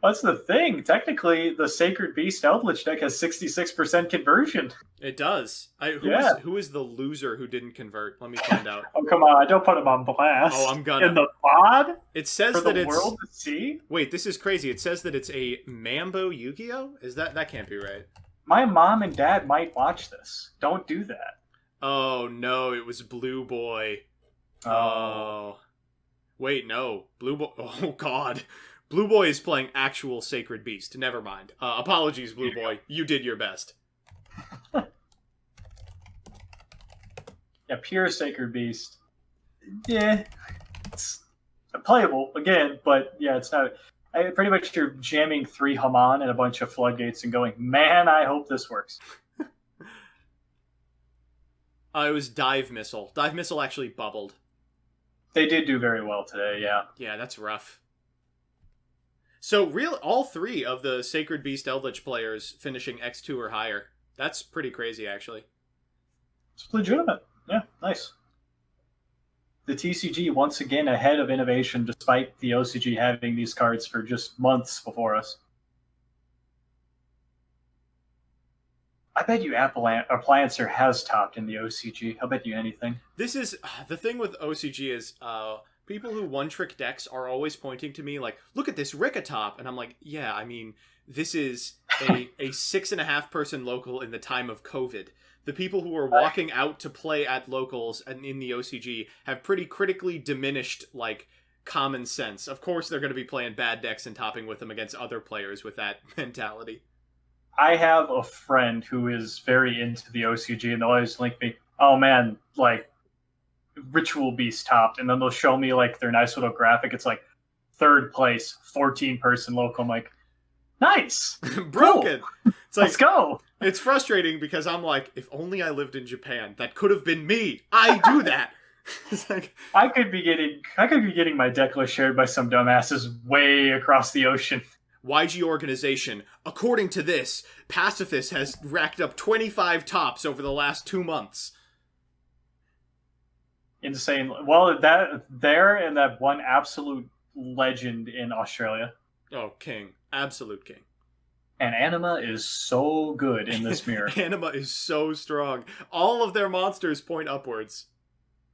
That's the thing. Technically, the Sacred Beast Eldlich deck has 66% conversion. It does. Yeah. Who is the loser who didn't convert? Let me find out. Oh, come on. Don't put him on blast. Oh, I'm gonna. In the pod? It says For that the it's world to see? Wait, this is crazy. It says that it's a MamboYGO? Is that can't be right. My mom and dad might watch this. Don't do that. Oh no, it was Blue Boy. Oh. Wait, no. Blue Boy. Oh god. Blue Boy is playing actual Sacred Beast. Never mind. Apologies, Blue Boy. You did your best. Yeah, pure Sacred Beast. Yeah. It's playable, again, but yeah, it's not... pretty much you're jamming 3 Haman and a bunch of floodgates and going, man, I hope this works. It was Dive Missile. Dive Missile actually bubbled. They did do very well today, yeah. Yeah, that's rough. So, all 3 of the Sacred Beast Eldlich players finishing X2 or higher. That's pretty crazy, actually. It's legitimate. Yeah, nice. The TCG once again ahead of innovation, despite the OCG having these cards for just months before us. I bet you Appliancer has topped in the OCG. I'll bet you anything. This is the thing with OCG is people who one-trick decks are always pointing to me like, look at this Rickatop, and I'm like, yeah, I mean, this is a 6.5 person local in the time of COVID. The people who are walking out to play at locals and in the OCG have pretty critically diminished, like, common sense. Of course they're going to be playing bad decks and topping with them against other players with that mentality. I have a friend who is very into the OCG, and they'll always link me, oh man, like, Ritual Beast topped, and then they'll show me, like, their nice little graphic. It's like, 3rd place, 14-person local. I'm like, nice! Broken! Cool. It's like, let's go! It's frustrating because I'm like, if only I lived in Japan, that could have been me. I do that. It's like, I could be getting my deck list shared by some dumbasses way across the ocean. YG organization, according to this, Pacifist has racked up 25 tops over the last 2 months. Insane. Well, that one absolute legend in Australia. Oh, king. Absolute king. And Anima is so good in this mirror. Anima is so strong. All of their monsters point upwards.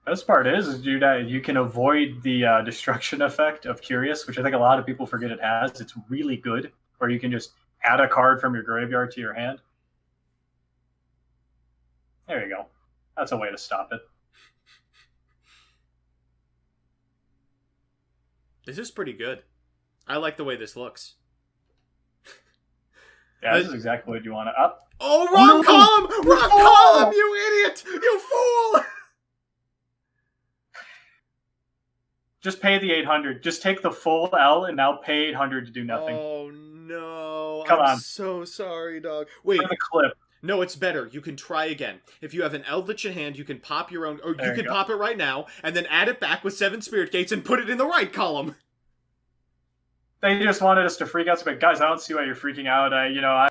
Best part is you can avoid the destruction effect of Curious, which I think a lot of people forget it has. It's really good, where you can just add a card from your graveyard to your hand. There you go. That's a way to stop it. This is pretty good. I like the way this looks. Yeah, this is exactly what you want to up. Oh, wrong column! Wrong column, you idiot! You fool! Just pay the 800. Just take the full L and now pay 800 to do nothing. Oh, no. Come on. So sorry, dog. Wait. For the clip. No, it's better. You can try again. If you have an Eldlich in hand, you can pop your own... Or you can pop it right now, and then add it back with 7 Spirit Gates and put it in the right column. They just wanted us to freak out. So, guys, I don't see why you're freaking out. I'm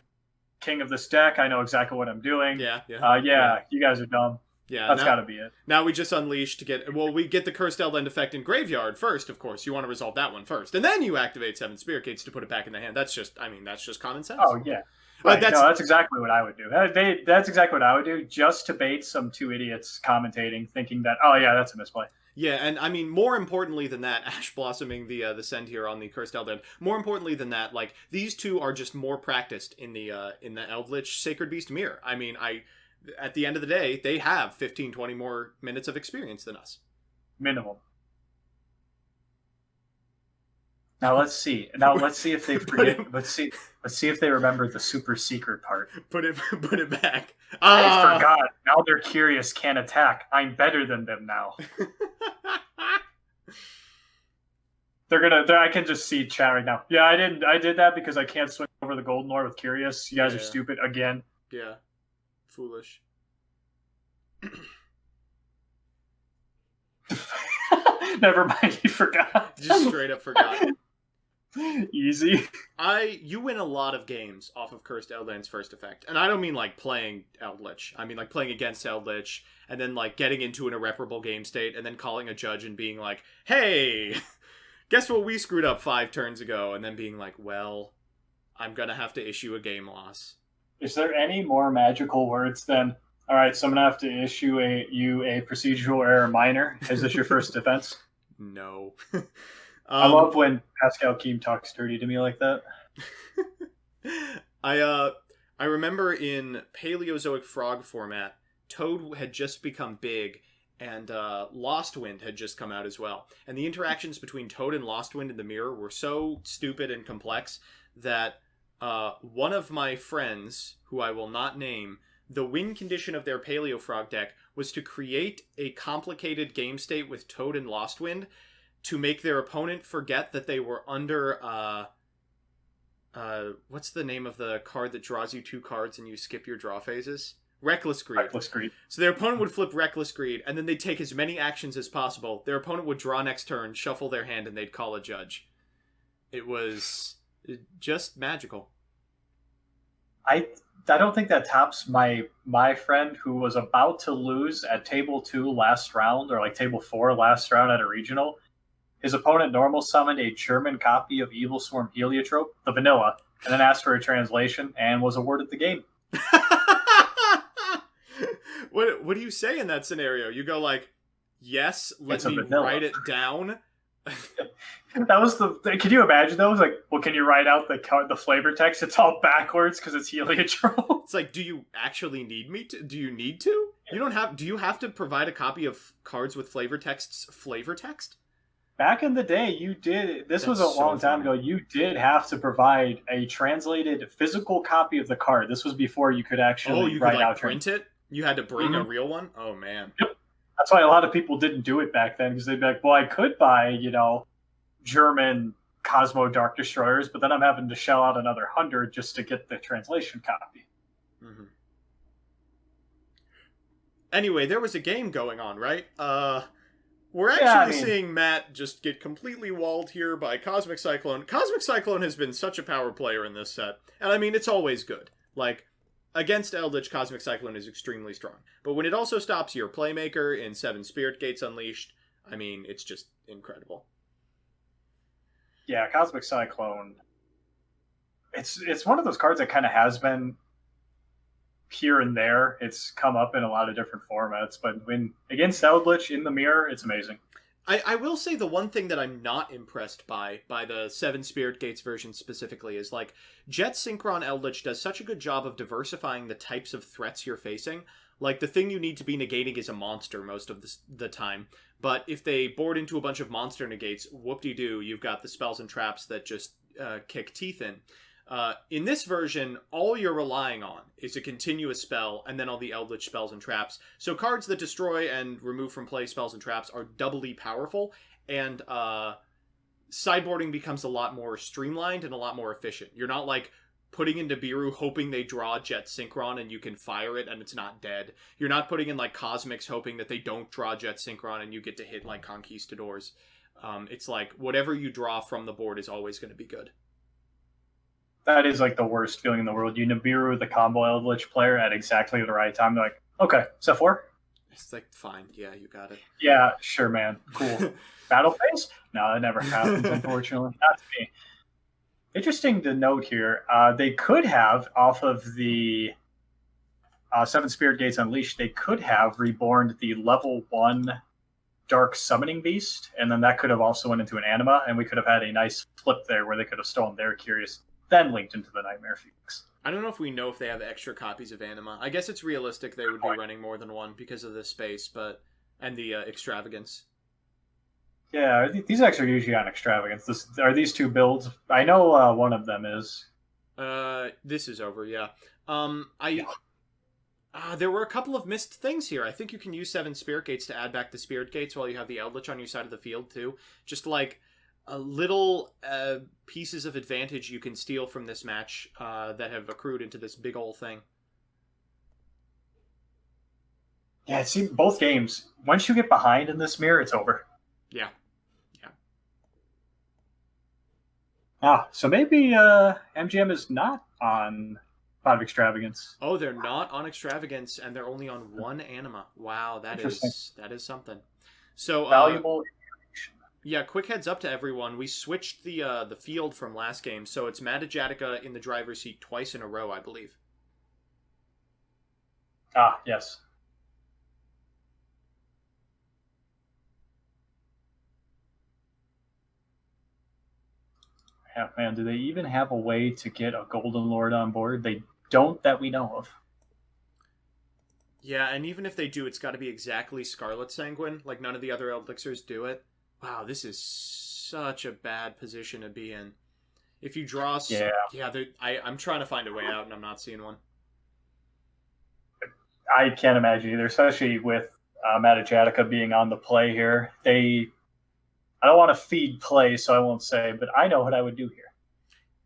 king of this deck. I know exactly what I'm doing. Yeah. You guys are dumb. Yeah, that's got to be it. Now we just unleash to get... Well, we get the Cursed Eldland effect in Graveyard first, of course. You want to resolve that one first. And then you activate 7 Spirit Gates to put it back in the hand. That's just common sense. Oh, yeah. Right. That's exactly what I would do. That's exactly what I would do, just to bait some 2 idiots commentating, thinking that, oh, yeah, that's a misplay. Yeah, and I mean, more importantly than that, Ash blossoming the send here on the Cursed Eldland. More importantly than that, like, these 2 are just more practiced in the Eldlich Sacred Beast mirror. I mean, at the end of the day, they have 15, 20 more minutes of experience than us. Minimum. Now let's see. Let's see if they forget. Let's see if they remember the super secret part. Put it back. I forgot. Now they're curious, can't attack. I'm better than them now. I can just see chat right now. Yeah, I did that because I can't swing over the golden ore with curious. You guys are stupid again. Yeah. Foolish. Never mind, you forgot. Just straight up forgot. Easy. You win a lot of games off of Cursed Eldland's first effect. And I don't mean like playing Eldlich. I mean like playing against Eldlich and then like getting into an irreparable game state and then calling a judge and being like, hey, Guess what we screwed up 5 turns ago, and then being like, well, I'm gonna have to issue a game loss. Is there any more magical words than, all right, so I'm going to have to issue you a procedural error minor? Is this your first defense? No. I love when Pascal Keem talks dirty to me like that. I remember in Paleozoic Frog format, Toad had just become big, and Lost Wind had just come out as well. And the interactions between Toad and Lost Wind in the mirror were so stupid and complex that one of my friends, who I will not name, the win condition of their Paleo Frog deck was to create a complicated game state with Toad and Lost Wind to make their opponent forget that they were under what's the name of the card that draws you 2 cards and you skip your draw phases? Reckless Greed. Reckless Greed. So their opponent would flip Reckless Greed, and then they'd take as many actions as possible. Their opponent would draw next turn, shuffle their hand, and they'd call a judge. It was just magical. I don't think that tops my friend who was about to lose at table 2 last round, or like table 4 last round at a regional. His opponent normal summoned a German copy of Evil Swarm Heliotrope, the vanilla, and then asked for a translation and was awarded the game. What do you say in that scenario? You go like, yes, let me write it down. That was can you imagine that? Was like, well, can you write out the flavor text? It's all backwards because it's heliotrope. It's like, do you actually need me to? Do you need to? You don't have. Do you have to provide a copy of cards with flavor text? Back in the day, you did. This was a long time ago. You did have to provide a translated physical copy of the card. This was before you could actually you could print it. You had to bring a real one. Oh man. Yep. That's why a lot of people didn't do it back then, because they'd be like, well, I could buy, German Cosmo Dark Destroyers, but then I'm having to shell out another 100 just to get the translation copy. Mm-hmm. Anyway, there was a game going on, right? We're actually seeing Matt just get completely walled here by Cosmic Cyclone. Cosmic Cyclone has been such a power player in this set. And I mean, it's always good. Like, against Eldlich, Cosmic Cyclone is extremely strong. But when it also stops your Playmaker in 7 Spirit Gates Unleashed, I mean, it's just incredible. Yeah, Cosmic Cyclone. It's one of those cards that kind of has been here and there. It's come up in a lot of different formats, but when against Eldlich in the mirror, it's amazing. I will say the one thing that I'm not impressed by the 7 Spirit Gates version specifically is, like, Jet Synchron Eldlich does such a good job of diversifying the types of threats you're facing. Like, the thing you need to be negating is a monster most of the time. But if they board into a bunch of monster negates, whoop-de-doo, you've got the spells and traps that just kick teeth in. In this version, all you're relying on is a continuous spell and then all the Eldlich spells and traps. So cards that destroy and remove from play spells and traps are doubly powerful, and sideboarding becomes a lot more streamlined and a lot more efficient. You're not like putting in Nibiru hoping they draw Jet Synchron and you can fire it and it's not dead. You're not putting in like Cosmics hoping that they don't draw Jet Synchron and you get to hit like Conquistadors. It's like whatever you draw from the board is always going to be good. That is like the worst feeling in the world. You Nibiru the combo Eldlich player at exactly the right time. They're like, okay, set 4? It's like, fine, yeah, you got it. Yeah, sure, man. Cool. Battle phase? No, that never happens, unfortunately. Not to me. Interesting to note here, they could have, off of the 7 Spirit Gates Unleashed, they could have reborn the level 1 Dark Summoning Beast, and then that could have also went into an Anima, and we could have had a nice flip there where they could have stolen their Curious, then linked into the Nightmare Phoenix. I don't know if we know if they have extra copies of Anima. I guess it's realistic they would be running more than one because of the space, and the extravagance. Yeah, these decks are usually on extravagance. Are these 2 builds? I know one of them is. This is over, yeah. There were a couple of missed things here. I think you can use 7 Spirit Gates to add back the Spirit Gates while you have the Eldlich on your side of the field, too. Just like little pieces of advantage you can steal from this match that have accrued into this big ol' thing. Yeah, see, both games, once you get behind in this mirror, it's over. Yeah. So maybe MGM is not on Pot of Extravagance. Oh, they're not on Extravagance, and they're only on 1 Anima. Wow, that is something. So valuable. Yeah, quick heads up to everyone. We switched the field from last game, so it's Matajatica in the driver's seat twice in a row, I believe. Ah, yes. Yeah, man, do they even have a way to get a Golden Lord on board? They don't that we know of. Yeah, and even if they do, it's got to be exactly Scarlet Sanguine. Like, none of the other Eldlixirs do it. Wow, this is such a bad position to be in. If you draw... Yeah. Yeah, I'm trying to find a way out, and I'm not seeing one. I can't imagine either, especially with Matajatica being on the play here. I don't want to feed play, so I won't say, but I know what I would do here.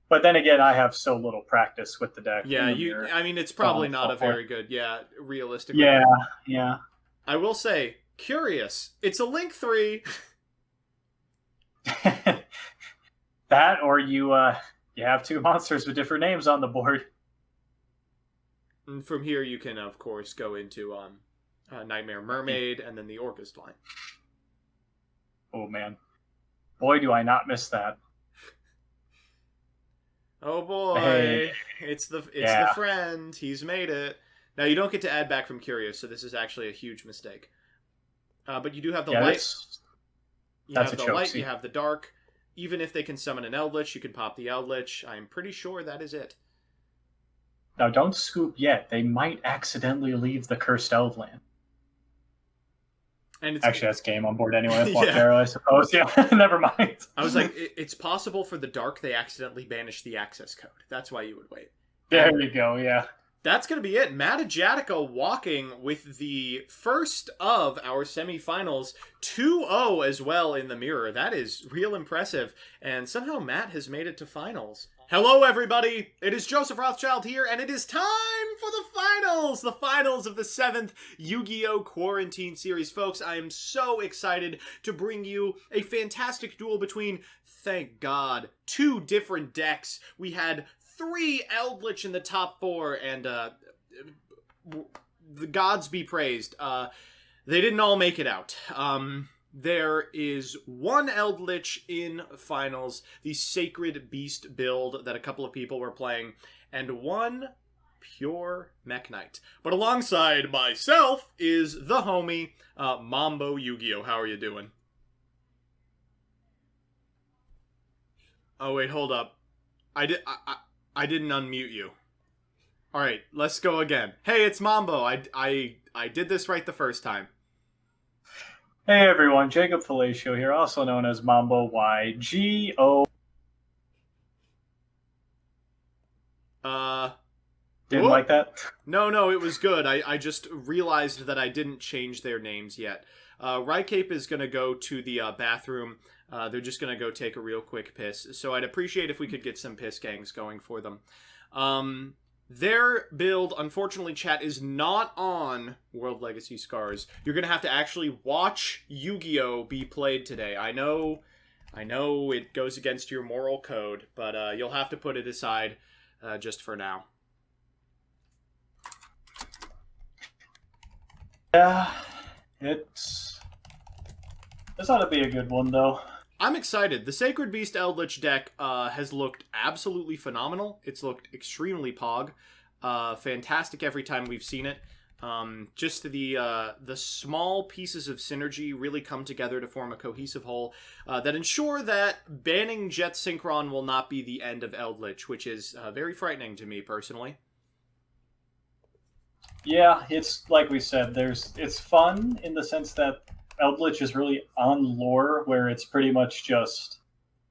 But then again, I have so little practice with the deck. Yeah, I mean, it's probably not a very good, realistically. Yeah. I will say, curious. It's a Link 3. That, or you have two monsters with different names on the board. And from here, you can, of course, go into Nightmare Mermaid and then the Orcust line. Oh, man. Boy, do I not miss that. Oh, boy. Hey. It's the friend. He's made it. Now, you don't get to add back from Curious, so this is actually a huge mistake. But you do have the light. You have the light, you have the dark. Even if they can summon an Eldlich, you can pop the Eldlich. I'm pretty sure that is it. Now, don't scoop yet. They might accidentally leave the Cursed Eldland. And actually, that's game on board anyway with Arrow, I suppose. Yeah, never mind. I was like, it's possible for the dark they accidentally banish the access code. That's why you would wait. There you go, yeah. That's going to be it. Matajatica walking with the first of our semifinals, 2-0 as well in the mirror. That is real impressive. And somehow Matt has made it to finals. Hello, everybody. It is Joseph Rothschild here, and it is time for the finals. The finals of the 7th Yu-Gi-Oh! Quarantine series. Folks, I am so excited to bring you a fantastic duel between, thank God, 2 different decks. We had 3 Eldlich in the top 4, and the gods be praised. They didn't all make it out. There is 1 Eldlich in finals, the Sacred Beast build that a couple of people were playing, and 1 pure mekk-knight. But alongside myself is the homie, MamboYGO. How are you doing? Oh, wait, hold up. I didn't unmute you. All right, let's go again. Hey, it's Mambo. I did this right the first time. Hey everyone, Jacob Felicio here, also known as MamboYGO. Didn't like that? No, it was good. I just realized that I didn't change their names yet. Rycape is going to go to the bathroom. They're just going to go take a real quick piss. So I'd appreciate if we could get some piss gangs going for them. Their build, unfortunately, chat, is not on World Legacy Scars. You're going to have to actually watch Yu-Gi-Oh! Be played today. I know it goes against your moral code, but you'll have to put it aside just for now. Yeah, this ought to be a good one, though. I'm excited. The Sacred Beast Eldlich deck has looked absolutely phenomenal. It's looked extremely pog. Fantastic every time we've seen it. Just the small pieces of synergy really come together to form a cohesive whole that ensure that banning Jet Synchron will not be the end of Eldlich, which is very frightening to me personally. Yeah, it's like we said, it's fun in the sense that Eldlich is really on lore where it's pretty much just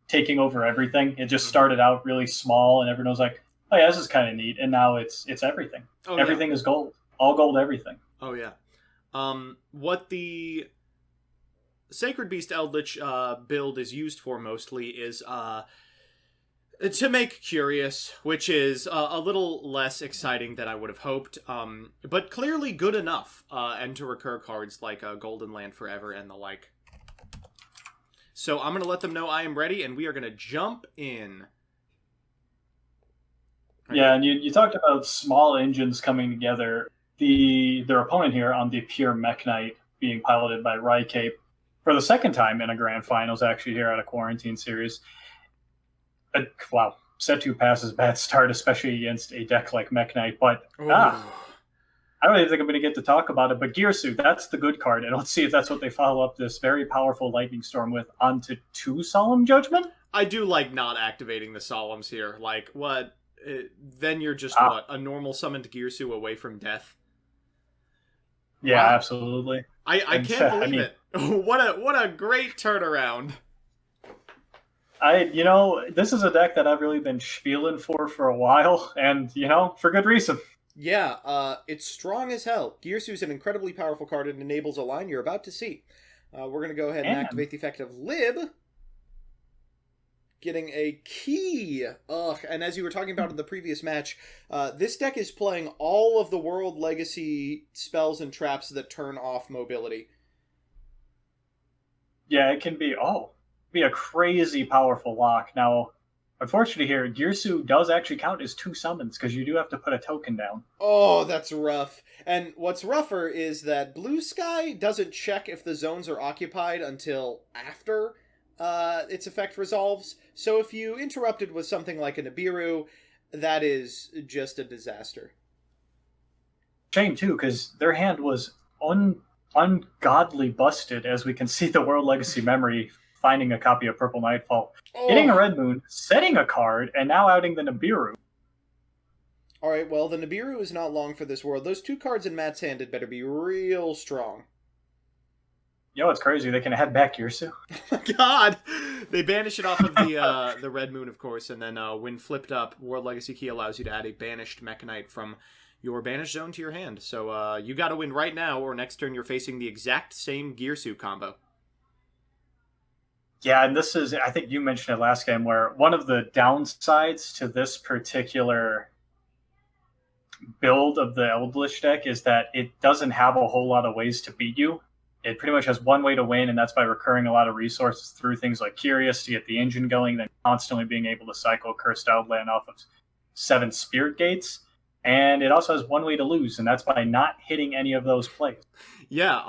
taking over everything. It just started out really small and everyone was like, oh yeah, this is kind of neat. And now it's everything. Oh, everything is gold. All gold, everything. Oh yeah. What the Sacred Beast Eldlich build is used for mostly is to make Curious, which is a little less exciting than I would have hoped, but clearly good enough, and to recur cards like Golden Land Forever and the like. So I'm going to let them know I am ready, and we are going to jump in. Yeah, and you talked about small engines coming together. Their opponent here on the pure mekk-knight being piloted by Rycape for the second time in a grand finals, actually, here at a Quarantine series. Wow, set 2 passes, bad start, especially against a deck like mekk-knight. But, I don't even think I'm going to get to talk about it, but Gearsu, that's the good card. And let's see if that's what they follow up this very powerful Lightning Storm with onto 2 Solemn Judgment. I do like not activating the Solemns here. Like, what? Then you're just, a normal summoned Gearsu away from death? Yeah, wow. Absolutely. I can't believe it. What a great turnaround. This is a deck that I've really been spieling for a while, and, for good reason. Yeah, it's strong as hell. Gearsu's an incredibly powerful card and enables a line you're about to see. We're going to go ahead and activate the effect of Lib. Getting a key. Ugh, and as you were talking about in the previous match, this deck is playing all of the World Legacy spells and traps that turn off mobility. Yeah, it can be a crazy powerful lock. Now, unfortunately here, Gearsu does actually count as 2 summons because you do have to put a token down. Oh, that's rough. And what's rougher is that Blue Sky doesn't check if the zones are occupied until after its effect resolves. So if you interrupted with something like a Nibiru, that is just a disaster. Shame, too, because their hand was ungodly busted, as we can see the World Legacy memory finding a copy of Purple Nightfall, getting a Red Moon, setting a card, and now outing the Nibiru. Alright, well, the Nibiru is not long for this world. Those 2 cards in Matt's hand had better be real strong. It's crazy. They can head back Gearsu. God! They banish it off of the Red Moon, of course, and then when flipped up, World Legacy Key allows you to add a banished mekk-knight from your banished zone to your hand. So you gotta win right now, or next turn you're facing the exact same Gearsu combo. Yeah, and this is, I think you mentioned it last game, where one of the downsides to this particular build of the Eldlich deck is that it doesn't have a whole lot of ways to beat you. It pretty much has one way to win, and that's by recurring a lot of resources through things like Curious to get the engine going, then constantly being able to cycle Cursed Outland off of 7 Spirit Gates. And it also has one way to lose, and that's by not hitting any of those plays. Yeah,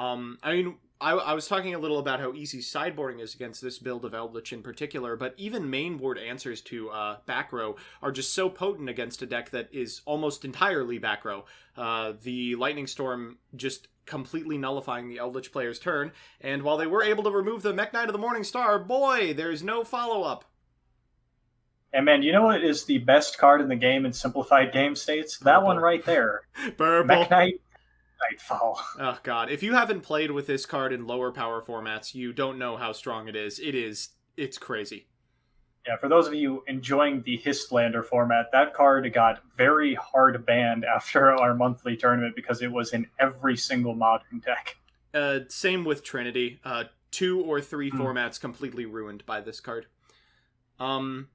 I was talking a little about how easy sideboarding is against this build of Eldlich in particular, but even mainboard answers to back row are just so potent against a deck that is almost entirely back row. The Lightning Storm just completely nullifying the Eldlich player's turn, and while they were able to remove the Mekk-Knight of the Morning Star, boy, there's no follow-up. And man, you know what is the best card in the game in simplified game states? That one right there. Purple. Mekk-Knight Nightfall. Oh god, if you haven't played with this card in lower power formats, you don't know how strong it is. It's crazy. Yeah, for those of you enjoying the Histlander format, that card got very hard banned after our monthly tournament because it was in every single modern deck. Same with Trinity. 2 or 3 formats completely ruined by this card. And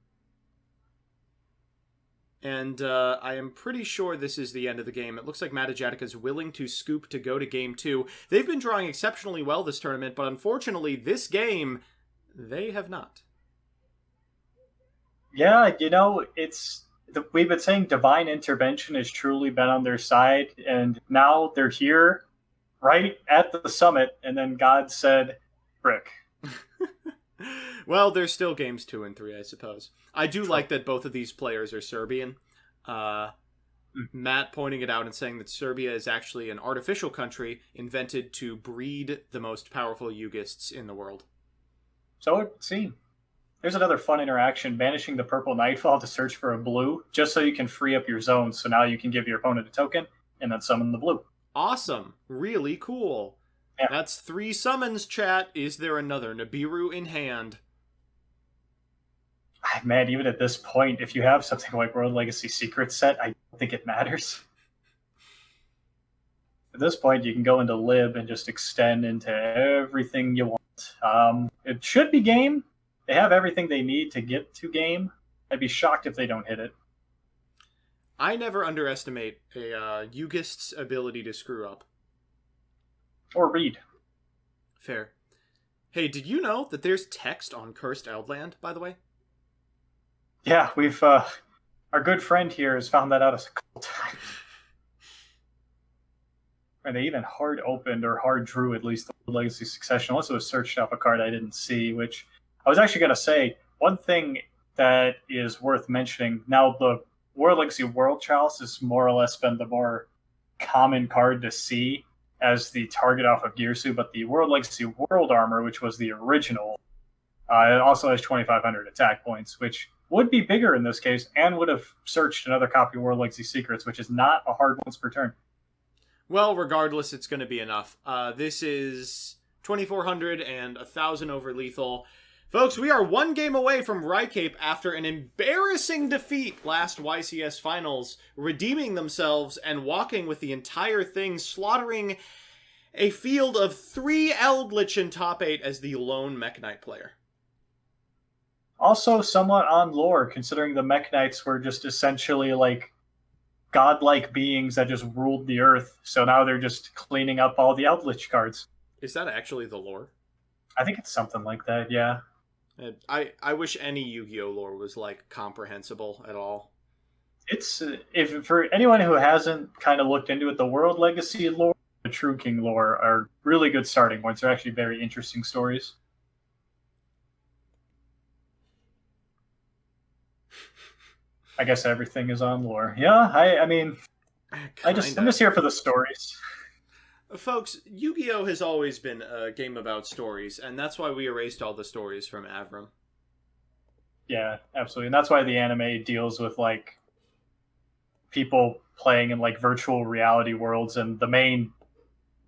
I am pretty sure this is the end of the game. It looks like Matajatica is willing to scoop to go to Game 2. They've been drawing exceptionally well this tournament, but unfortunately, this game, they have not. Yeah, we've been saying divine intervention has truly been on their side, and now they're here, right at the summit, and then God said, "Frick." Well, there's still games 2 and 3, I suppose. I do like that both of these players are Serbian. Matt pointing it out and saying that Serbia is actually an artificial country invented to breed the most powerful Yugists in the world. So it seems. There's another fun interaction, banishing the Purple Nightfall to search for a blue, just so you can free up your zone, so now you can give your opponent a token, and then summon the blue. Awesome. Really cool. Yeah. That's 3 summons, chat. Is there another Nibiru in hand? Man, even at this point, if you have something like World Legacy Secret Set, I don't think it matters. At this point, you can go into Lib and just extend into everything you want. It should be game. They have everything they need to get to game. I'd be shocked if they don't hit it. I never underestimate a Yugist's ability to screw up. Or read. Fair. Hey, did you know that there's text on Cursed Outland, by the way? Yeah, we've our good friend here has found that out a couple times. And they even hard opened or hard drew at least the Legacy Succession, unless it was searched up a card I didn't see, which I was actually going to say one thing that is worth mentioning. Now, the World Legacy World Chalice has more or less been the more common card to see as the target off of Gearsu, but the World Legacy World Armor, which was the original, it also has 2,500 attack points, which would be bigger in this case and would have searched another copy of World Legacy Secrets, which is not a hard once per turn. Well, regardless, it's going to be enough. This is 2,400 and 1,000 over lethal. Folks, we are one game away from Rycape after an embarrassing defeat last YCS Finals, redeeming themselves and walking with the entire thing, slaughtering a field of 3 Eldlich in top 8 as the lone mekk-knight player. Also somewhat on lore, considering the mekk-knights were just essentially like godlike beings that just ruled the earth. So now they're just cleaning up all the Eldlich cards. Is that actually the lore? I think it's something like that, yeah. I wish any Yu-Gi-Oh lore was like comprehensible at all. It's if for anyone who hasn't kind of looked into it, the World Legacy lore, the True King lore are really good starting points. They're actually very interesting stories. I guess everything is on lore. Yeah, I mean, I'm just here for the stories. Folks, Yu-Gi-Oh has always been a game about stories, and that's why we erased all the stories from Avram. Yeah, absolutely. And that's why the anime deals with like people playing in like virtual reality worlds, and the main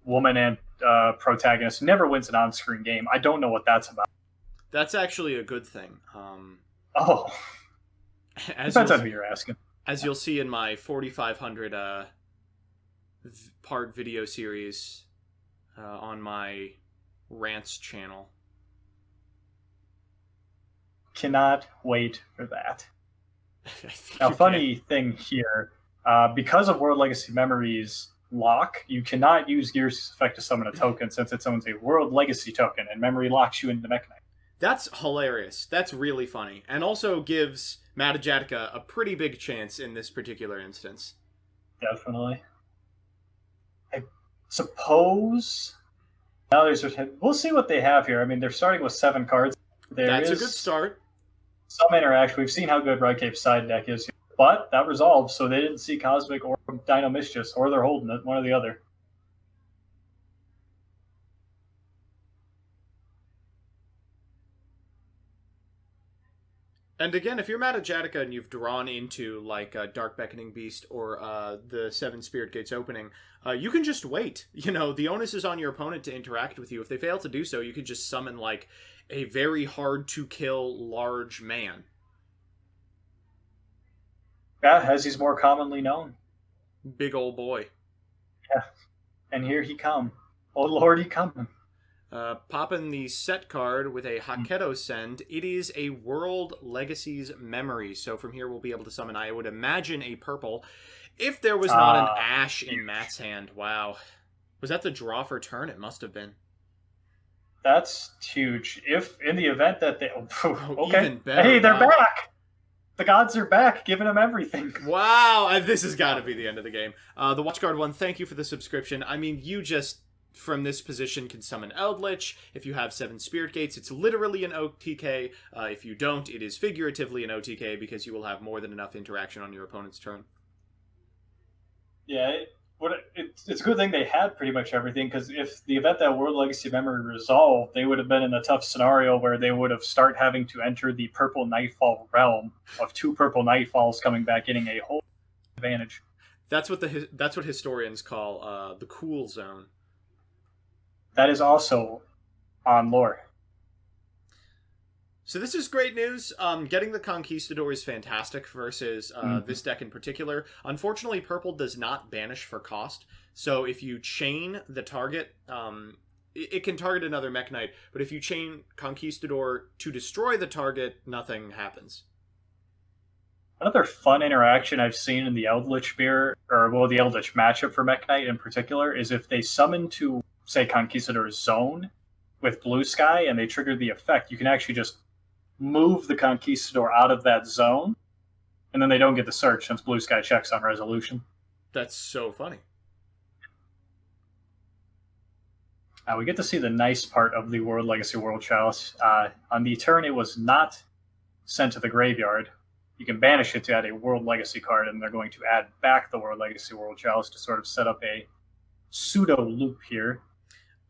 woman and protagonist never wins an on-screen game. I don't know what that's about. That's actually a good thing. Oh. Depends on who you're asking. As you'll see in my 4,500 part video series on my Rants channel. Cannot wait for that. Now, funny thing here, because of World Legacy Memories lock, you cannot use Gear's effect to summon a token since it summons a World Legacy token, and Memory locks you into mekk-knight. That's hilarious. That's really funny. And also gives MamboYGO a pretty big chance in this particular instance. Definitely. I suppose... We'll see what they have here. I mean, they're starting with 7 cards. That's a good start. Some interaction. We've seen how good Rycape's side deck is. But that resolved, so they didn't see Cosmic or Dino Mischief, or they're holding it, one or the other. And again, if you're MamboYGO and you've drawn into like a Dark Beckoning Beast or the 7 Spirit Gates opening, you can just wait. You know, the onus is on your opponent to interact with you. If they fail to do so, you could just summon like a very hard to kill large man. Yeah, as he's more commonly known. Big old boy. Yeah, and here he come. Oh Lord, he coming. Popping the set card with a Haketo Send. It is a World Legacy's Memory. So from here we'll be able to summon, I would imagine, a purple. If there was not an Ash in Matt's hand. Wow. Was that the draw for turn? It must have been. That's huge. If in the event that they... okay. Even better, hey, they're back! The gods are back, giving them everything. Wow, this has got to be the end of the game. The Watchguard one, thank you for the subscription. I mean, you just... from this position can summon Eldlich. If you have 7 Spirit Gates, it's literally an OTK. If you don't, it is figuratively an OTK because you will have more than enough interaction on your opponent's turn. Yeah, it's a good thing they had pretty much everything, because if the event that World Legacy Memory resolved, they would have been in a tough scenario where they would have start having to enter the purple Nightfall realm of 2 purple Nightfalls coming back, getting a whole advantage. That's what historians call the cool zone. That is also on lore. So this is great news. Getting the Conquistador is fantastic versus this deck in particular. Unfortunately, purple does not banish for cost. So if you chain the target, it can target another mekk-knight. But if you chain Conquistador to destroy the target, nothing happens. Another fun interaction I've seen in the Eldlich the Eldlich matchup for mekk-knight in particular is if they summon to, say, Conquistador's zone with Blue Sky and they trigger the effect, you can actually just move the Conquistador out of that zone, and then they don't get the search since Blue Sky checks on resolution. That's so funny. We get to see the nice part of the World Legacy World Chalice. On the turn, it was not sent to the graveyard. You can banish it to add a World Legacy card, and they're going to add back the World Legacy World Chalice to sort of set up a pseudo loop here.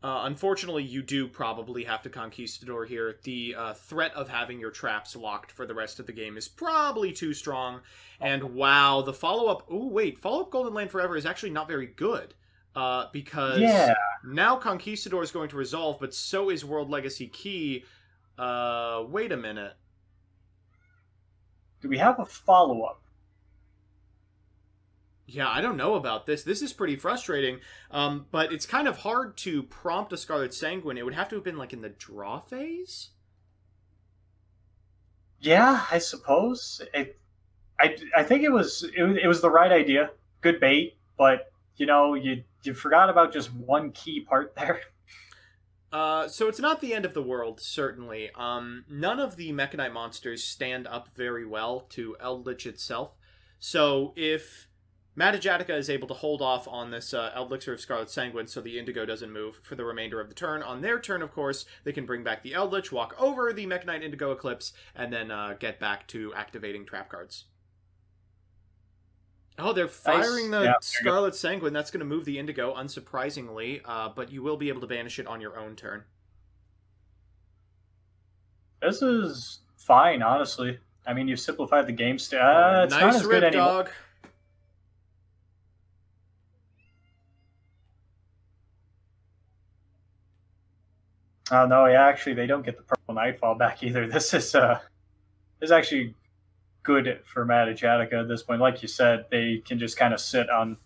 Unfortunately, you do probably have to Conquistador here. The threat of having your traps locked for the rest of the game is probably too strong. And wow, the follow-up... Oh, wait. Follow-up Golden Land Forever is actually not very good. Because now Conquistador is going to resolve, but so is World Legacy Key. Wait a minute. Do we have a follow-up? Yeah, I don't know about this. This is pretty frustrating. But it's kind of hard to prompt a Scarlet Sanguine. It would have to have been like in the draw phase? Yeah, I suppose. I think it was the right idea. Good bait, but you forgot about just one key part there. So it's not the end of the world, certainly. None of the mekk-knight monsters stand up very well to Eldlich itself. So if Matajatica is able to hold off on this Elixir of Scarlet Sanguine so the Indigo doesn't move for the remainder of the turn. On their turn, of course, they can bring back the Eldlich, walk over the mekk-knight Indigo Eclipse, and then get back to activating trap cards. Oh, they're firing the Scarlet Sanguine. That's going to move the Indigo, unsurprisingly, but you will be able to banish it on your own turn. This is fine, honestly. I mean, you've simplified the game. It's nice not as good anymore. Dog. Oh, no, yeah, actually, they don't get the Purple Nightfall back either. This is actually good for Matajatica at this point. Like you said, they can just kind of sit on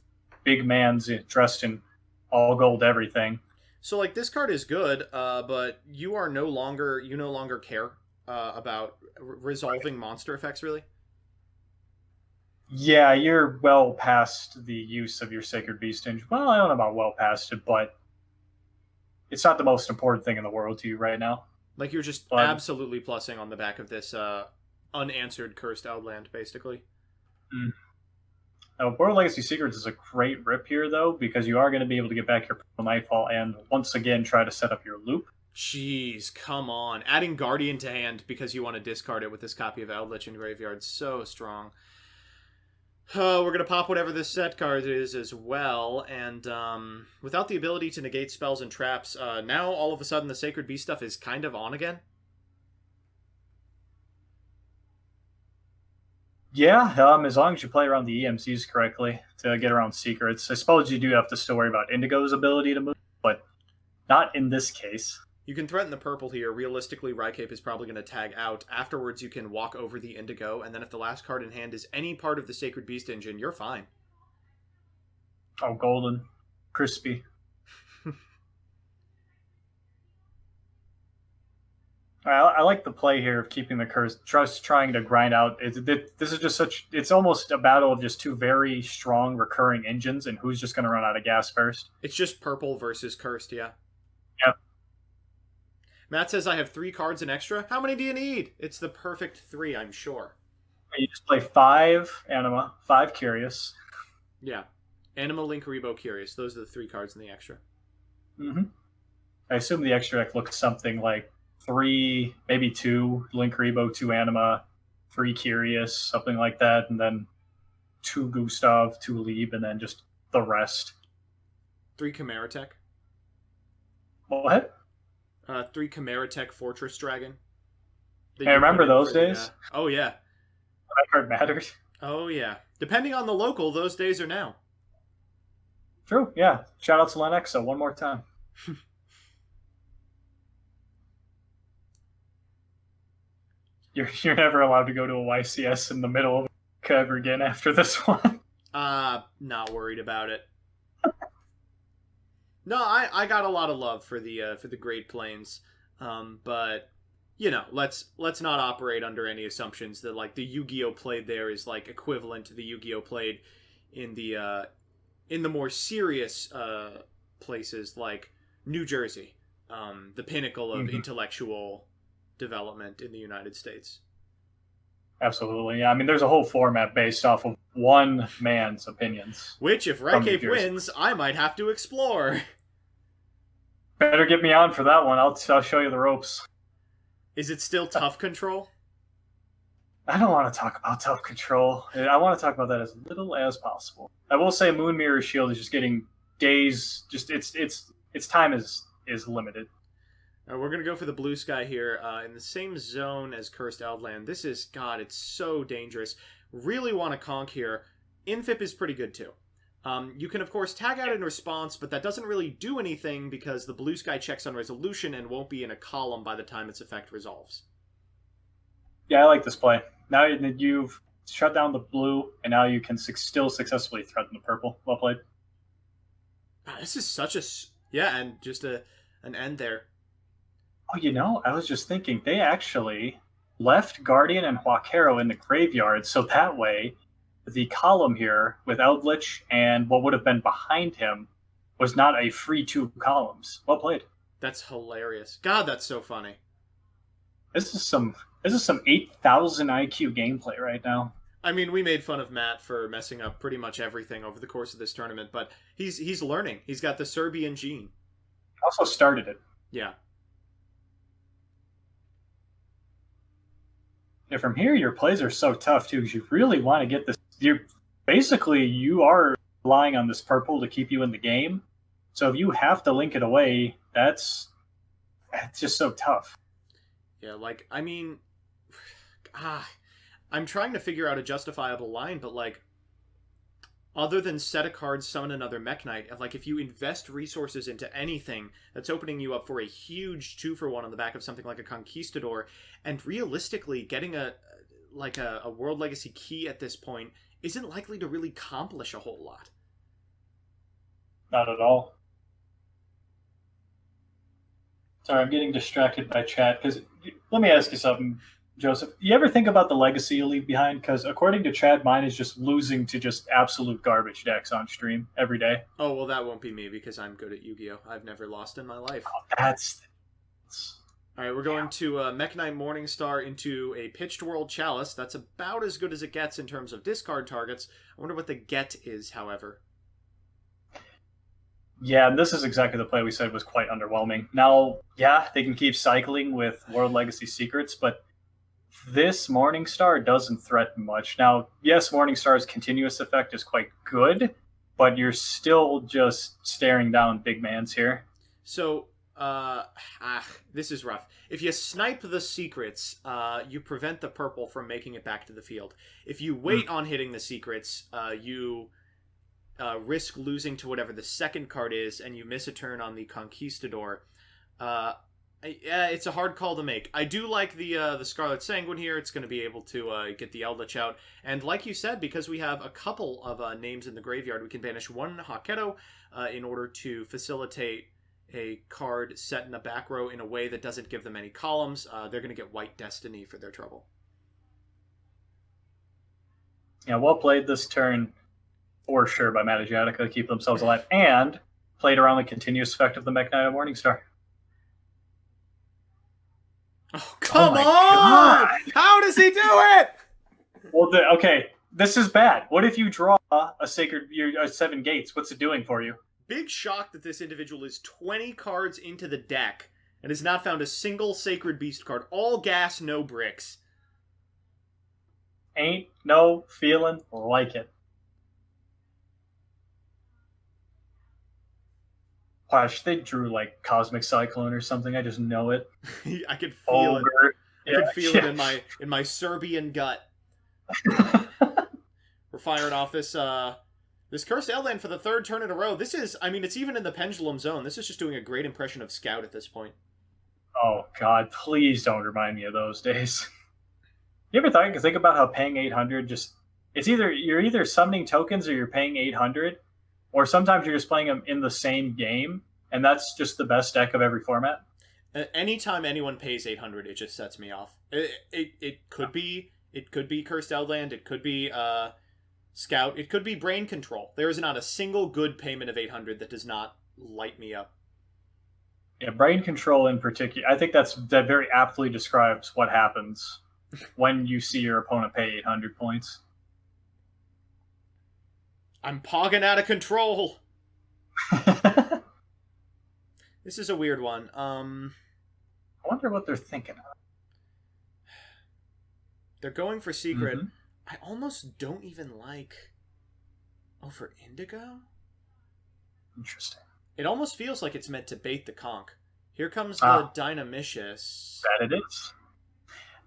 big man's dressed in all gold everything. So, like, this card is good, but you no longer care about resolving monster effects, really? Yeah, you're well past the use of your Sacred Beast Engine. Well, I don't know about well past it, but it's not the most important thing in the world to you right now. Like, you're just absolutely plussing on the back of this unanswered Cursed Outland, basically. Now, World Legacy Secrets is a great rip here, though, because you are going to be able to get back your Purple Nightfall and once again try to set up your loop. Jeez, come on. Adding Guardian to hand because you want to discard it with this copy of Eldlich in Graveyard. So strong. We're going to pop whatever this set card is as well, and without the ability to negate spells and traps, now all of a sudden the Sacred Beast stuff is kind of on again. Yeah, as long as you play around the EMCs correctly to get around secrets. I suppose you do have to still worry about Indigo's ability to move, but not in this case. You can threaten the purple here. Realistically, Rycape is probably going to tag out. Afterwards, you can walk over the Indigo, and then if the last card in hand is any part of the Sacred Beast engine, you're fine. Oh, golden. Crispy. I like the play here of keeping the curse, just trying to grind out. This is just it's almost a battle of just two very strong recurring engines, and who's just going to run out of gas first. It's just purple versus cursed, yeah. Yep. Matt says, I have 3 cards in extra. How many do you need? It's the perfect 3, I'm sure. You just play 5 Anima, 5 Curious. Yeah. Anima, Linkuriboh, Curious. Those are the 3 cards in the extra. Mm-hmm. I assume the extra deck looks something like 3, maybe 2 Linkuriboh, 2 Anima, 3 Curious, something like that, and then 2 Gustav, 2 Lieb, and then just the rest. 3 Chimera Tech. What? 3 Chimera Tech Fortress Dragon. I remember those days. Oh, yeah. That card mattered. Oh, yeah. Depending on the local, those days are now. True, yeah. Shout out to Lenexa one more time. You're never allowed to go to a YCS in the middle of ever again after this one. Not worried about it. No, I got a lot of love for the Great Plains, but let's not operate under any assumptions that like the Yu-Gi-Oh played there is like equivalent to the Yu-Gi-Oh played in the more serious places like New Jersey, the pinnacle of intellectual development in the United States. Absolutely. Yeah. I mean, there's a whole format based off of one man's opinions. Which, if Rycape wins, I might have to explore. Better get me on for that one. I'll show you the ropes. Is it still tough control? I don't want to talk about tough control. I want to talk about that as little as possible. I will say Moon Mirror Shield is just getting days. Just its time is limited. We're going to go for the blue sky here in the same zone as Cursed Eldland. This is, God, it's so dangerous. Really want to conk here. Infip is pretty good too. You can, of course, tag out in response, but that doesn't really do anything because the blue sky checks on resolution and won't be in a column by the time its effect resolves. Yeah, I like this play. Now you've shut down the blue, and now you can still successfully threaten the purple. Well played. This is such a... Yeah, and just an end there. Oh, I was just thinking, they actually left Guardian and Huaquero in the graveyard, so that way the column here with Eldlich and what would have been behind him was not a free 2 columns. Well played. That's hilarious. God, that's so funny. This is some 8,000 IQ gameplay right now. I mean, we made fun of Matt for messing up pretty much everything over the course of this tournament, but he's learning. He's got the Serbian gene. Also started it. Yeah. Yeah, from here, your plays are so tough too, because you really want to get this. You are relying on this purple to keep you in the game. So if you have to link it away, that's just so tough. Yeah, like, I mean, I'm trying to figure out a justifiable line, but like, other than set a card, summon another mekk-knight, like if you invest resources into anything, that's opening you up for a huge 2-for-1 on the back of something like a Conquistador, and realistically, getting a World Legacy key at this point isn't likely to really accomplish a whole lot. Not at all. Sorry, I'm getting distracted by chat, because let me ask you something, Joseph. You ever think about the legacy you leave behind? Because according to Chad, mine is just losing to just absolute garbage decks on stream every day. Oh, well, that won't be me because I'm good at Yu-Gi-Oh! I've never lost in my life. Oh, that's... All right, we're going to mekk-knight Morningstar into a Pitched World Chalice. That's about as good as it gets in terms of discard targets. I wonder what the get is, however. Yeah, and this is exactly the play we said was quite underwhelming. Now, yeah, they can keep cycling with World Legacy Secrets, but this Morningstar doesn't threaten much. Now, yes, Morningstar's continuous effect is quite good, but you're still just staring down big mans here. So, this is rough. If you snipe the secrets, you prevent the purple from making it back to the field. If you wait on hitting the secrets, you risk losing to whatever the second card is, and you miss a turn on the Conquistador. It's a hard call to make. I do like the Scarlet Sanguine here. It's going to be able to get the Eldlich out. And like you said, because we have a couple of names in the graveyard, we can banish one Huaquero in order to facilitate a card set in the back row in a way that doesn't give them any columns. They're going to get White Destiny for their trouble. Yeah, well played this turn, for sure, by Magiatica to keep themselves alive, and played around the continuous effect of the mekk-knight of Morningstar. Oh, come on! God. How does he do it? Well, okay, this is bad. What if you draw a Sacred 7 Gates? What's it doing for you? Big shock that this individual is 20 cards into the deck and has not found a single Sacred Beast card. All gas, no bricks. Ain't no feeling like it. Gosh, they drew like Cosmic Cyclone or something. I just know it. I could feel it. I could feel it in my Serbian gut. We're firing off this Cursed Eldland for the third turn in a row. This is, I mean, it's even in the pendulum zone. This is just doing a great impression of Scout at this point. Oh God, please don't remind me of those days. You ever think about how paying 800 you're either summoning tokens or you're paying 800, or sometimes you're just playing them in the same game, and that's just the best deck of every format. Anytime anyone pays 800, it just sets me off. It could be Cursed Eldland. It could be Scout. It could be Brain Control. There is not a single good payment of 800 that does not light me up. Yeah, Brain Control in particular. I think that very aptly describes what happens when you see your opponent pay 800 points. I'm pogging out of control. This is a weird one. I wonder what they're thinking of. They're going for secret. Mm-hmm. I almost don't even like... Oh, for indigo? Interesting. It almost feels like it's meant to bait the conch. Here comes the Dynamicious. That it is.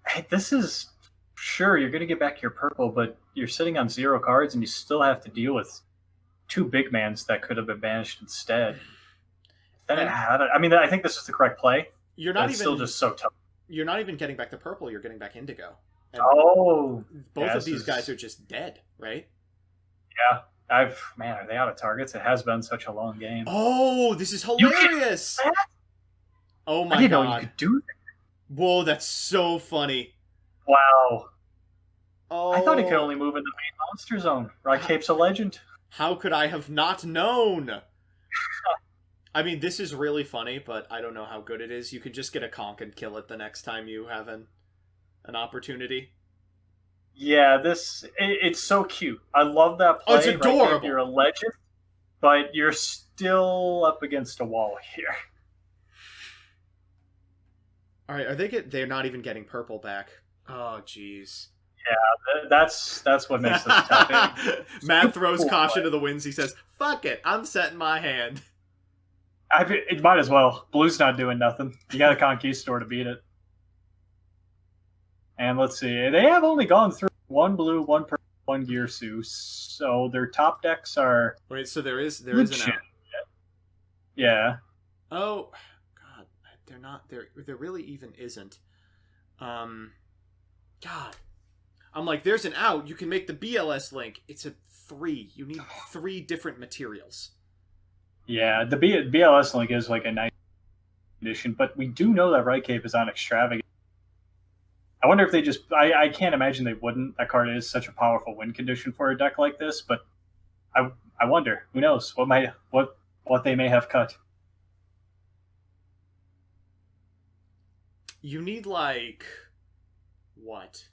Hey, this is... Sure, you're going to get back your purple, but you're sitting on 0 cards, and you still have to deal with 2 big mans that could have been banished instead. Then, I think this is the correct play. You're not even still just so tough. You're not even getting back the purple. You're getting back indigo. And both of these guys are just dead, right? Yeah. Are they out of targets? It has been such a long game. Oh, this is hilarious! Oh my god! I didn't know you could do that. Whoa, that's so funny. Wow. Oh, I thought he could only move in the main monster zone. Rycape's a legend. How could I have not known? I mean, this is really funny, but I don't know how good it is. You can just get a conch and kill it the next time you have an opportunity. Yeah, it's so cute. I love that play. Oh, it's adorable. You're a legend, but you're still up against a wall here. All right, they're not even getting purple back. Oh, jeez. Yeah, that's what makes this tough. Matt throws caution to the winds. He says, "Fuck it, I'm setting my hand." It might as well. Blue's not doing nothing. You got a Conquistador to beat it. And let's see, they have only gone through 1 blue, 1 purple, 1 Girsu, so their top decks are... Wait, so there is an out. Yeah. Oh, God, they're not... There really even isn't. God. I'm like, there's an out, you can make the BLS link. It's a 3. You need 3 different materials. Yeah, the BLS link is like a nice condition, but we do know that Rycape is on Extravagant. I wonder if they just... I can't imagine they wouldn't. That card is such a powerful win condition for a deck like this, but I wonder. Who knows? What they may have cut. You need, like... What?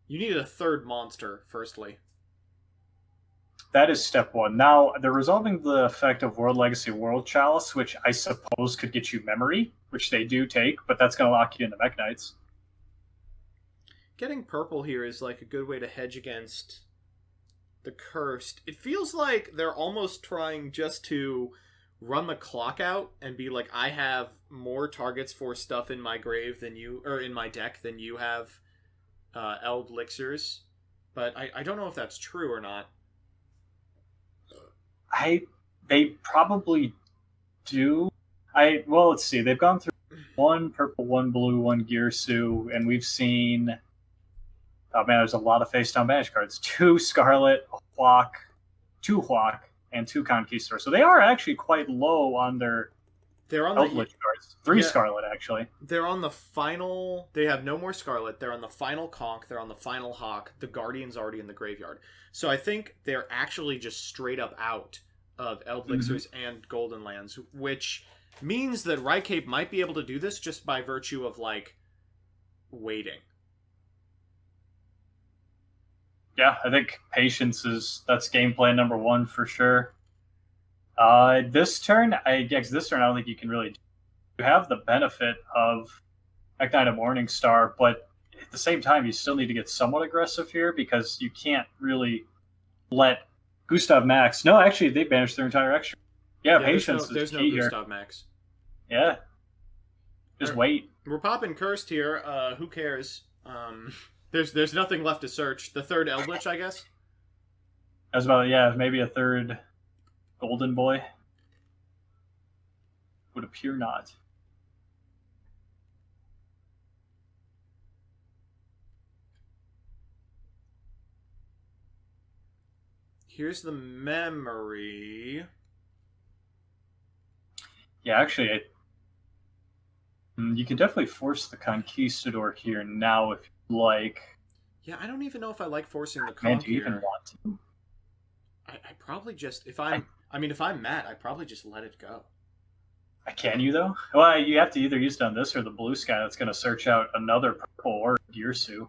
You need a 3rd monster, firstly. That is step 1. Now, they're resolving the effect of World Legacy World Chalice, which I suppose could get you memory, which they do take, but that's going to lock you into mekk-knights. Getting purple here is like a good way to hedge against the cursed. It feels like they're almost trying just to run the clock out and be like, I have more targets for stuff in my grave than you, or in my deck than you have Eldlichs. But I don't know if that's true or not. They probably do. Well, let's see. They've gone through 1 purple, 1 blue, 1 Girsu, and we've seen... Oh man, there's a lot of face down banish cards. 2 Scarlet, a Hwak, 2 Hwak, and 2 Conquistador. So they are actually quite low on their Eldlich cards. 3 Scarlet, actually. They're on the final... They have no more Scarlet. They're on the final Conch. They're on the final Hawk. The Guardian's already in the graveyard. So I think they're actually just straight up out of Eldlichs and Golden Lands, which means that Rycape might be able to do this just by virtue of, like, waiting. Yeah, I think patience that's game plan number 1 for sure. This turn, I don't think you can really do. You have the benefit of mekk-knight of Morningstar, but at the same time, you still need to get somewhat aggressive here because you can't really let Gustav Max... No, actually, they banished their entire extra. Yeah, patience there's is no key Gustav Max. Yeah. Just wait. We're popping cursed here. Who cares? There's nothing left to search. The 3rd Eldlich, I guess? I was maybe a 3rd Golden Boy. Would appear not. Here's the memory. Yeah, actually, you can definitely force the Conquistador here now if you like. Yeah, I don't even know if I like forcing the Man, Conch do you here. even want to? I probably just... If I'm Matt, I'd probably just let it go. Can you, though? Well, you have to either use it on this or the blue sky that's going to search out another purple or Girsu.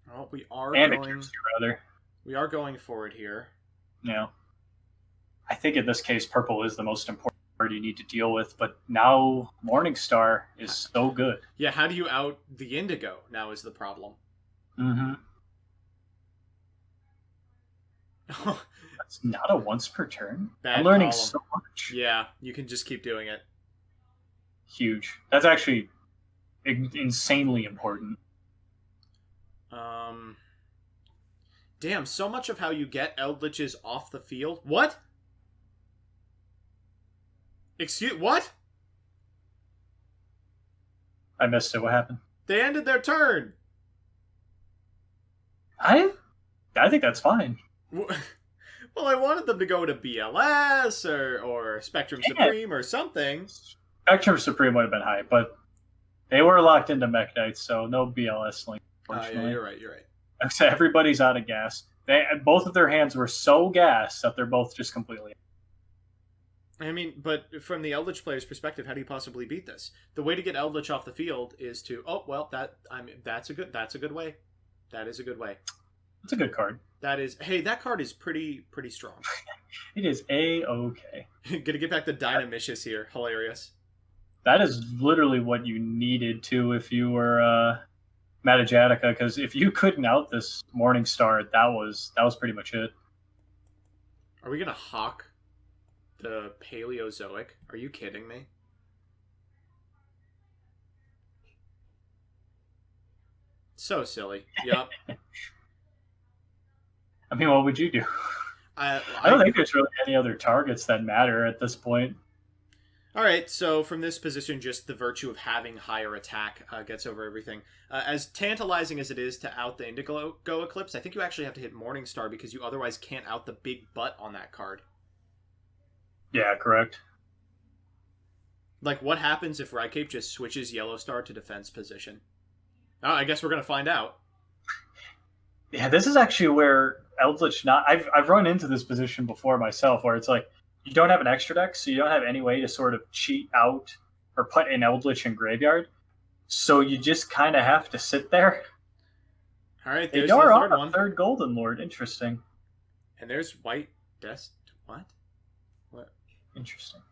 Well, a Girsu, rather. We are going for it here. Yeah. I think in this case, purple is the most important card you need to deal with. But now Morningstar is so good. Yeah, how do you out the Indigo now is the problem. Mm-hmm. That's not a once per turn. Bad I'm learning column. so much. Yeah, you can just keep doing it. Huge. That's actually insanely important. Damn, so much of how you get Eldliches off the field. What? What? I missed it. What happened? They ended their turn. I think that's fine. Well, I wanted them to go to BLS or Spectrum Supreme or something. Spectrum Supreme would have been high, but they were locked into mekk-knight, so no BLS link. Yeah, you're right. Except everybody's out of gas. Both of their hands were so gassed that they're both just completely. I mean, but from the Eldlich player's perspective, how do you possibly beat this? The way to get Eldlich off the field is to that's a good way. That is a good way. It's a good card. That card is pretty strong. It is A-okay. Gonna get back to Dynamicious here. Hilarious. That is literally what you needed to if you were Matajatica, because if you couldn't out this Morningstar, that was pretty much it. Are we gonna hawk the Paleozoic? Are you kidding me? So silly. Yep. I mean, what would you do? I don't think there's really any other targets that matter at this point. All right, so from this position, just the virtue of having higher attack gets over everything. As tantalizing as it is to out the Indigo Eclipse, I think you actually have to hit Morningstar because you otherwise can't out the big butt on that card. Yeah, correct. Like, what happens if Rhycape just switches Yellowstar to defense position? Oh, I guess we're going to find out. Yeah, this is actually where Eldlich I've run into this position before myself, where it's like, you don't have an extra deck, so you don't have any way to sort of cheat out or put in Eldlich in graveyard. So you just kind of have to sit there. All right, there's the third one. Third Golden Lord. Interesting. And there's White What? Interesting.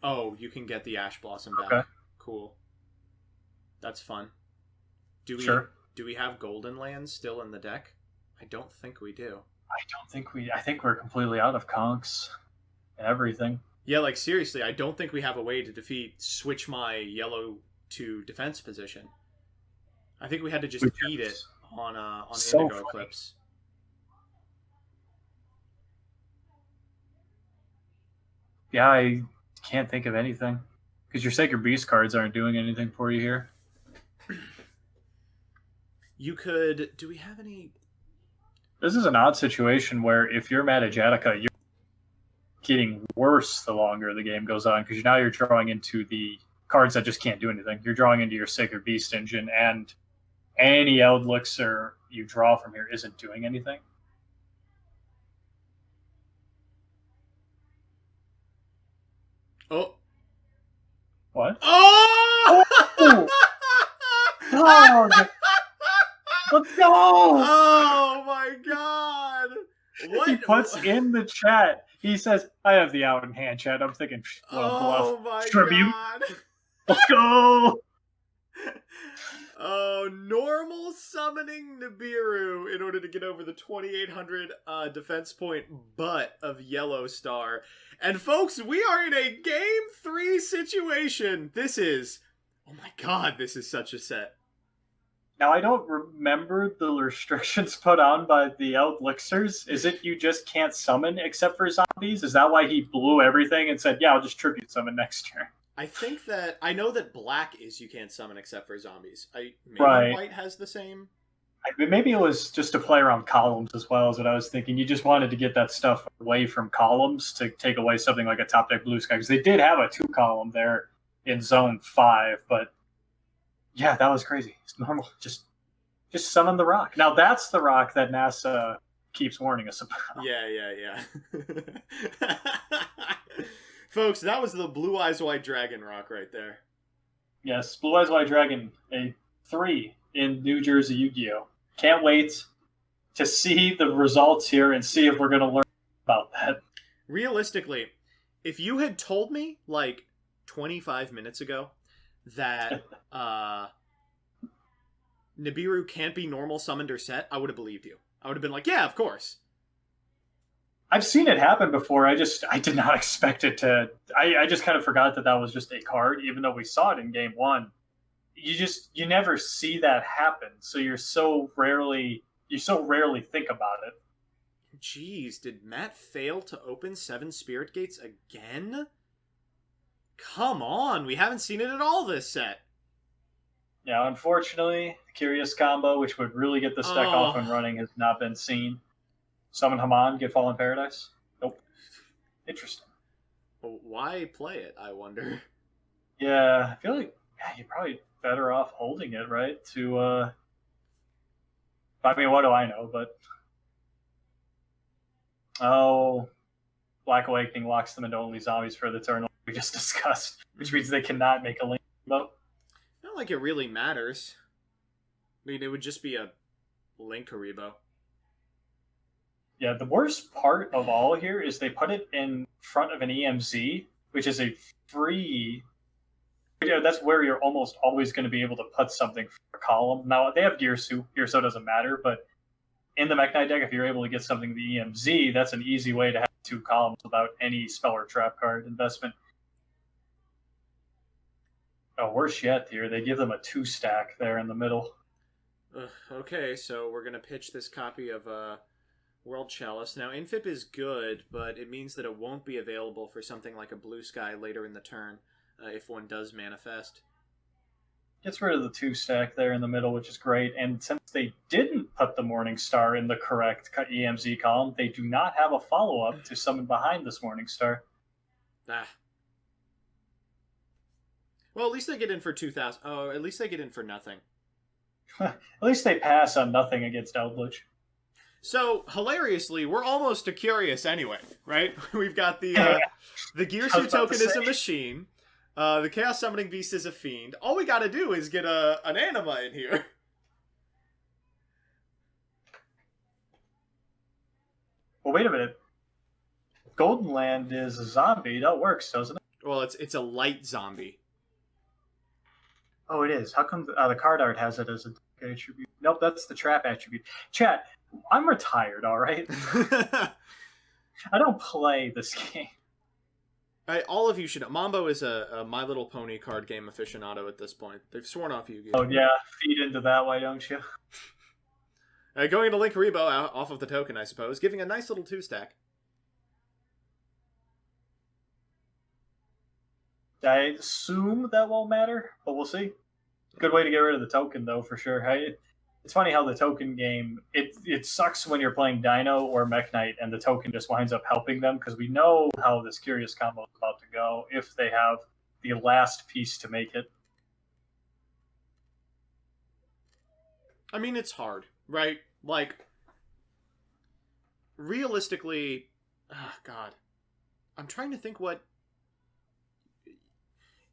Oh, you can get the Ash Blossom back. Okay. Cool. That's fun. Do we have Golden Lands still in the deck? I don't think we do. I think we're completely out of conks and everything. Yeah, like seriously, I don't think we have a way to switch my yellow to defense position. I think we had to just eat it on Indigo Eclipse. Yeah, I can't think of anything. Because your Sacred Beast cards aren't doing anything for you here. You could... Do we have any... This is an odd situation where if you're Matajatica, you're getting worse the longer the game goes on, because now you're drawing into the cards that just can't do anything. You're drawing into your Sacred Beast engine, and any Eldlich you draw from here isn't doing anything. Oh. What? Oh! Oh! Let's go! Oh my god! What? He puts in the chat. He says, "I have the out in hand chat." I'm thinking, oh bluff. My Tribute. God! Let's go! Oh, normal summoning Nibiru in order to get over the 2,800 defense point butt of Yellowstar. And folks, we are in a Game 3 situation. This is... Oh my god, this is such a set. Now, I don't remember the restrictions put on by the Eldlichers. Is it you just can't summon except for zombies? Is that why he blew everything and said, yeah, I'll just tribute summon next turn? I think that... I know that black is you can't summon except for zombies. Maybe right. White has the same... Maybe it was just to play around columns as well, is what I was thinking. You just wanted to get that stuff away from columns to take away something like a top deck blue sky. Because they did have a 2-column there in zone 5, but yeah, that was crazy. It's normal. Just summon the rock. Now that's the rock that NASA keeps warning us about. Yeah. Folks, that was the Blue Eyes White Dragon rock right there. Yes, Blue Eyes White Dragon, a 3 in New Jersey Yu-Gi-Oh! Can't wait to see the results here and see if we're going to learn about that. Realistically, If you had told me like 25 minutes ago that Nibiru can't be normal summoned or set, I would have believed you. I would have been like, yeah, of course. I've seen it happen before. I did not expect it to. I just kind of forgot that was just a card, even though we saw it in game one. You never see that happen, so you so rarely think about it. Jeez, did Matt fail to open 7 Spirit Gates again? Come on, we haven't seen it at all this set. Yeah, unfortunately, the Curious combo, which would really get the deck off and running, has not been seen. Summon Haman, get Fallen Paradise? Nope. Interesting. Well, why play it, I wonder? Yeah, I feel like you're probably better off holding it, right? I mean, what do I know? But Black Awakening locks them into only zombies for the turn we just discussed, which means they cannot make a link. Not like it really matters. I mean, it would just be a Link Haribo. Yeah, the worst part of all here is they put it in front of an EMZ, which is a free. Yeah, that's where you're almost always going to be able to put something for a column. Now, they have Gearsu. Gearsu doesn't matter, but in the mekk-knight deck, if you're able to get something the EMZ, that's an easy way to have 2 columns without any spell or trap card investment. Oh, worse yet here, they give them a 2-stack there in the middle. Okay, so we're going to pitch this copy of World Chalice. Now, Infip is good, but it means that it won't be available for something like a Blue Sky later in the turn, if one does manifest. Gets rid of the 2-stack there in the middle, which is great. And since they didn't put the Morning Star in the correct EMZ column, they do not have a follow-up to summon behind this Morning Star. Well, at least they get in for 2,000. Oh, at least they get in for nothing. At least they pass on nothing against Eldlich. So, hilariously, we're almost a Curious anyway, right? We've got the Gearsu token is a machine. The Chaos Summoning Beast is a fiend. All we gotta do is get an Anima in here. Well, wait a minute. Golden Land is a zombie. That works, doesn't it? Well, it's a light zombie. Oh, it is. How come the card art has it as a attribute? Nope, that's the trap attribute. Chat, I'm retired, all right? I don't play this game. All of you should know. Mambo is a My Little Pony card game aficionado at this point. They've sworn off Yu-Gi-Oh! Oh, yeah. Feed into that, why don't you? Going into Link Haribo off of the token, I suppose. Giving a nice little 2-stack. I assume that won't matter, but we'll see. Good way to get rid of the token, though, for sure. It's funny how the token game, it sucks when you're playing Dino or mekk-knight and the token just winds up helping them, because we know how this Curious combo is about to go if they have the last piece to make it. I mean, it's hard, right? Like, realistically, God. I'm trying to think what...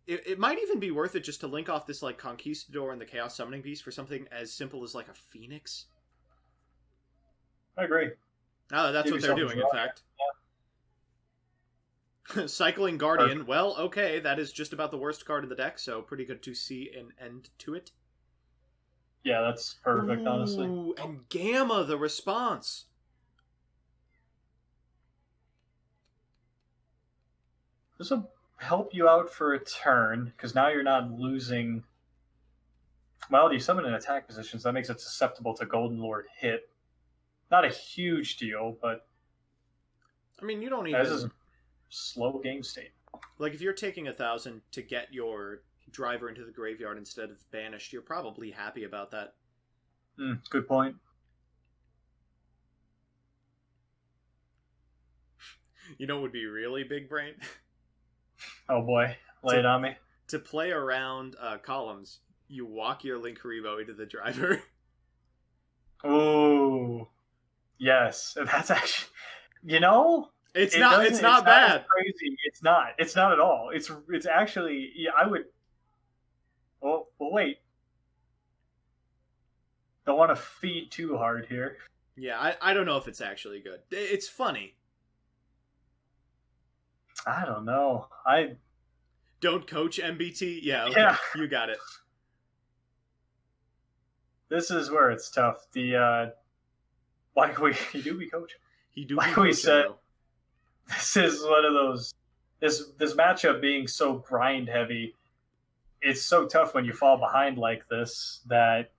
It might even be worth it just to link off this, like, Conquistador and the Chaos Summoning Beast for something as simple as, like, a Phoenix. I agree. Oh, that's what they're doing, in fact. Yeah. Cycling Guardian. Perfect. Well, okay, that is just about the worst card in the deck, so pretty good to see an end to it. Yeah, that's perfect, honestly. And Gamma, the response. This will help you out for a turn, because now you're not losing... Well, you summon in attack positions, that makes it susceptible to Golden Lord hit. Not a huge deal, but... I mean, you don't even... This is a slow game state. Like, if you're taking 1,000 to get your driver into the graveyard instead of banished, you're probably happy about that. Good point. You know what would be really big brain? Oh boy, lay it on me. To play around columns, you walk your Link Haribo into the driver. Ooh, yes, that's actually, you know, it's not bad. Crazy, it's not at all. It's actually, yeah, I would. Oh, well, wait. Don't want to feed too hard here. Yeah, I don't know if it's actually good. It's funny. I don't know. Don't coach MBT? Yeah, okay. Yeah. You got it. This is where it's tough. Like he do be coaching. He do Like be we coaching, said, though. this is one of those. This matchup being so grind heavy, it's so tough when you fall behind like this. That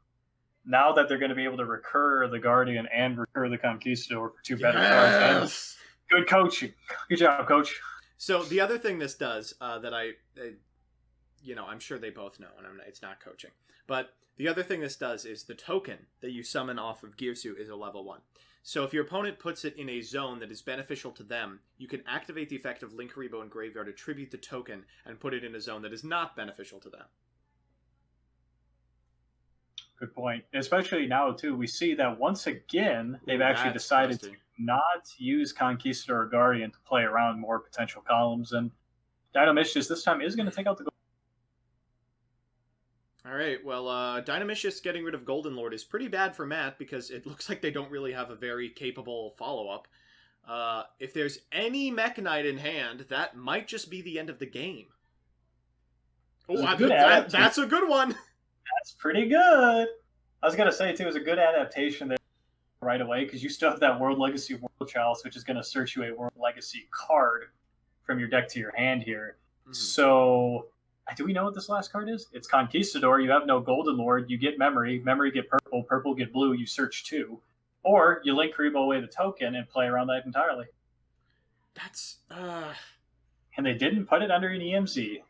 now that they're going to be able to recur the Guardian and recur the Conquistador for two better cards, and good coaching. Good job, coach. So the other thing this does that I'm sure they both know, and it's not coaching. But the other thing this does is the token that you summon off of Girsu is a level 1. So if your opponent puts it in a zone that is beneficial to them, you can activate the effect of Linkuriboh in Graveyard, attribute the token, and put it in a zone that is not beneficial to them. Good point. Especially now, too, we see that once again, they've actually decided to not use Conquistador or Guardian to play around more potential columns. And Dynamicius this time is going to take out the gold. All right, well, Dynamicius getting rid of Golden Lord is pretty bad for Matt because it looks like they don't really have a very capable follow-up. If there's any mekk-knight in hand, that might just be the end of the game. Oh, that's a good one! That's pretty good. I was going to say, too, it was a good adaptation there right away because you still have that World Legacy World Chalice, which is going to search you a World Legacy card from your deck to your hand here. Mm-hmm. So, do we know what this last card is? It's Conquistador. You have no Golden Lord. You get Memory. Memory get purple. Purple get blue. You search 2. Or you Linkuriboh away the token and play around that entirely. That's... And they didn't put it under an EMZ.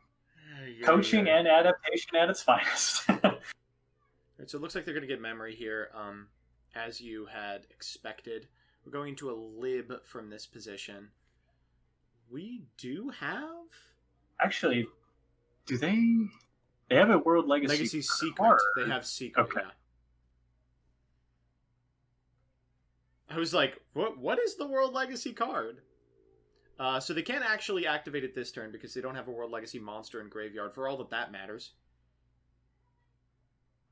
Coaching and adaptation at its finest. Right, so it looks like they're going to get Memory here, as you had expected. We're going to a lib from this position. We do have... Actually, do they... They have a World Legacy Secret. Card. They have Secret, okay. Yeah. I was like, what is the World Legacy card? So they can't actually activate it this turn because they don't have a World Legacy monster in Graveyard, for all that matters.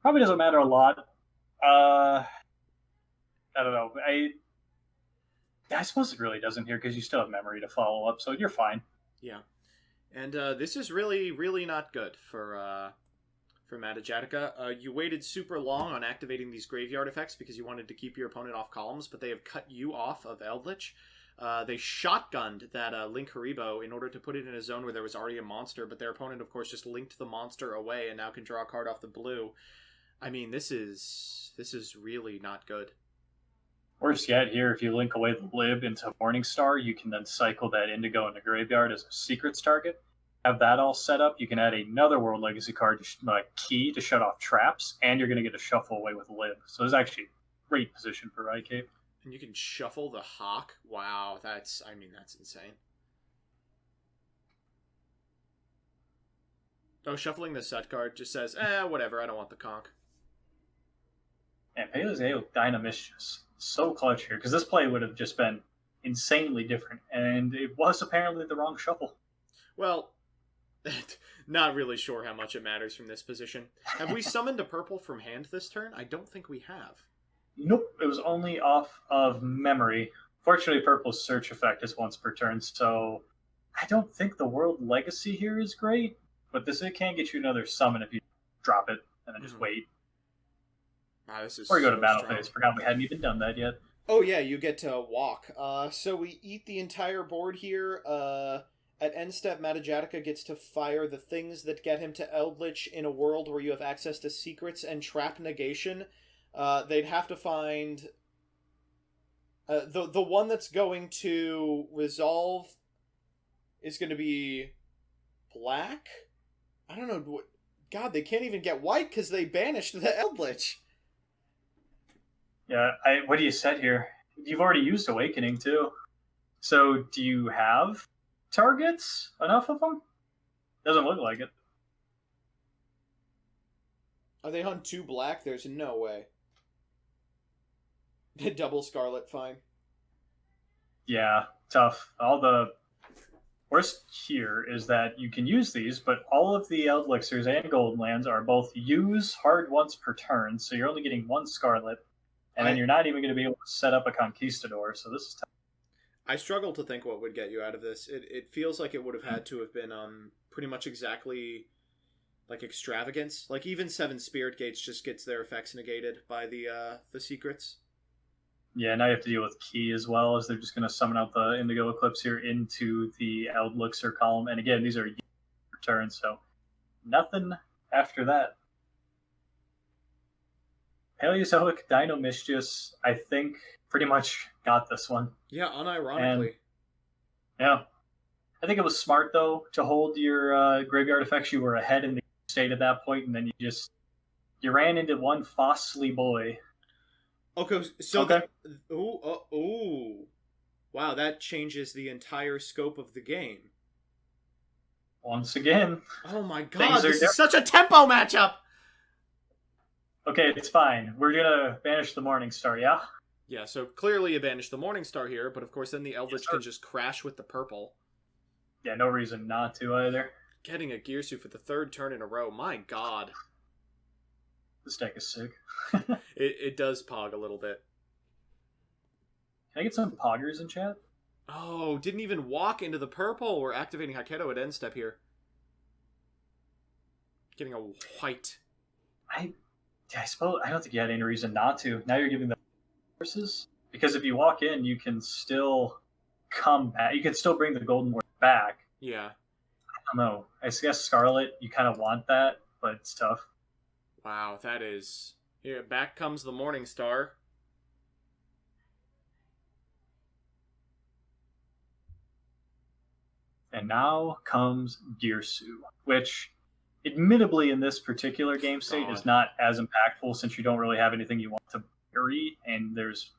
Probably doesn't matter a lot. I don't know. I suppose it really doesn't here because you still have Memory to follow up, so you're fine. Yeah. And this is really, really not good for Matajatica. You waited super long on activating these Graveyard effects because you wanted to keep your opponent off columns, but they have cut you off of Eldlich. They shotgunned that Linkuriboh in order to put it in a zone where there was already a monster, but their opponent, of course, just linked the monster away and now can draw a card off the blue. I mean, this is really not good. Worse yet, here, if you link away the lib into Morningstar, you can then cycle that Indigo into Graveyard as a secrets target. Have that all set up. You can add another World Legacy card, key, to shut off traps, and you're going to get a shuffle away with lib. So it's actually a great position for Rycape. And you can shuffle the Hawk? Wow, that's insane. Oh, shuffling the set card just says, whatever, I don't want the conch. And Paleo's Dynamicius. So clutch here, because this play would have just been insanely different, and it was apparently the wrong shuffle. Well, not really sure how much it matters from this position. Have we summoned a purple from hand this turn? I don't think we have. Nope, it was only off of Memory. Fortunately, Purple's search effect is once per turn, so I don't think the World Legacy here is great, but it can get you another summon if you drop it and then just wait. This is or go to battle phase. Forgot we hadn't even done that yet. Oh yeah, you get to walk. So we eat the entire board here. At end step, Matajatica gets to fire the things that get him to Eldlich in a world where you have access to secrets and trap negation. They'd have to find the one that's going to resolve is going to be black. I don't know what. God, they can't even get white because they banished the Eldlich. Yeah, what do you set here? You've already used Awakening too. So do you have targets? Enough of them? Doesn't look like it. Are they on 2 black? There's no way. Double Scarlet, fine. Yeah, tough. All the worst here is that you can use these, but all of the Eldlixirs and Golden Lands are both use hard once per turn, so you're only getting 1 Scarlet, and then you're not even going to be able to set up a Conquistador, so this is tough. I struggle to think what would get you out of this. It feels like it would have had to have been pretty much exactly like extravagance. Like even 7 Spirit Gates just gets their effects negated by the secrets. Yeah, now you have to deal with Key as well, as they're just going to summon out the Indigo Eclipse here into the Eldlich column. And again, these are turns, so nothing after that. Paleozoic Dino Mischius, I think, pretty much got this one. Yeah, unironically. And, yeah. I think it was smart, though, to hold your graveyard effects. You were ahead in the state at that point, and then you ran into one Fossley boy. Okay, so ooh. Wow, that changes the entire scope of the game. Once again. Oh my god, this is such a tempo matchup! Okay, it's fine. We're gonna banish the Morning Star, yeah? Yeah, so clearly you banish the Morning Star here, but of course then the Eldlich can just crash with the purple. Yeah, no reason not to either. Getting a Gearsu for the 3rd turn in a row, my god. This deck is sick. It does pog a little bit. Can I get some poggers in chat? Oh, didn't even walk into the purple. We're activating Haketo at end step here. Getting a white. I suppose I don't think you had any reason not to. Now you're giving them forces, because if you walk in, you can still come back. You can still bring the Golden Ward back. Yeah. I don't know. I guess Scarlet, you kind of want that, but it's tough. Wow, that is... Here, back comes the Morning Star. And now comes Gearsu, which, admittedly, in this particular game state, is not as impactful since you don't really have anything you want to bury, and there's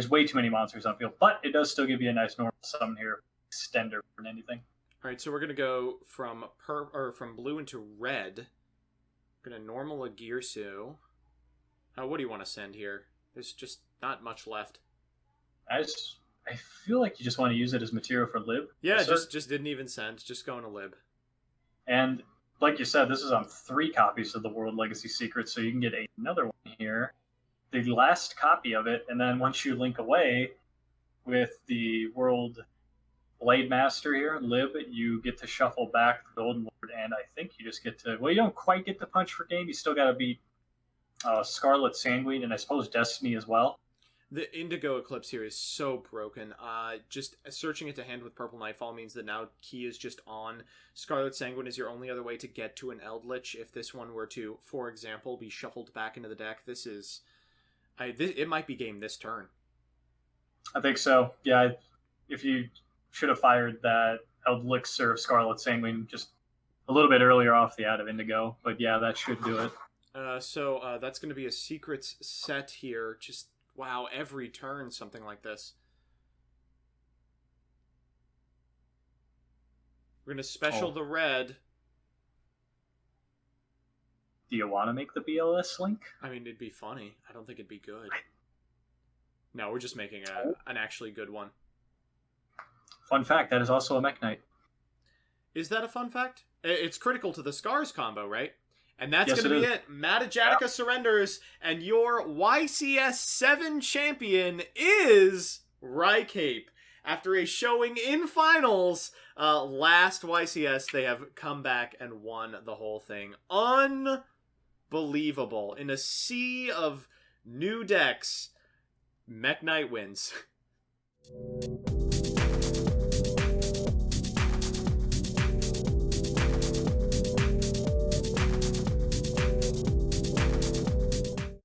way too many monsters on field. But it does still give you a nice normal summon here, extender than anything. All right, so we're gonna go from blue into red. We're gonna normal a Gearsu. What do you want to send here? There's just not much left. I feel like you just want to use it as material for Lib. Yeah, just didn't even send. Just going to Lib. And like you said, this is on 3 copies of the World Legacy Secret, so you can get another one here. The last copy of it, and then once you link away with the World Blade Master here, Lib, you get to shuffle back the Golden Lord, and I think you just get to... Well, you don't quite get the punch for game. You still got to beat Scarlet Sandweed, and I suppose Destiny as well. The Indigo Eclipse here is so broken. Just searching it to hand with Purple Nightfall means that now Key is just on. Scarlet Sanguine is your only other way to get to an Eldlich. If this one were to, for example, be shuffled back into the deck, this is... it might be game this turn. I think so. Yeah, if you should have fired that Eldlich or Scarlet Sanguine just a little bit earlier off the out of Indigo. But yeah, that should do it. So that's going to be a secrets set here. Just... Wow, every turn, something like this. We're going to special the red. Do you want to make the BLS link? I mean, it'd be funny. I don't think it'd be good. No, we're just making an actually good one. Fun fact, that is also a mekk-knight. Is that a fun fact? It's critical to the Scars combo, right? And that's going to be it. Matajatica surrenders, and your YCS 7 champion is Rycape. After a showing in finals, last YCS, they have come back and won the whole thing. Unbelievable. In a sea of new decks, mekk-knight wins.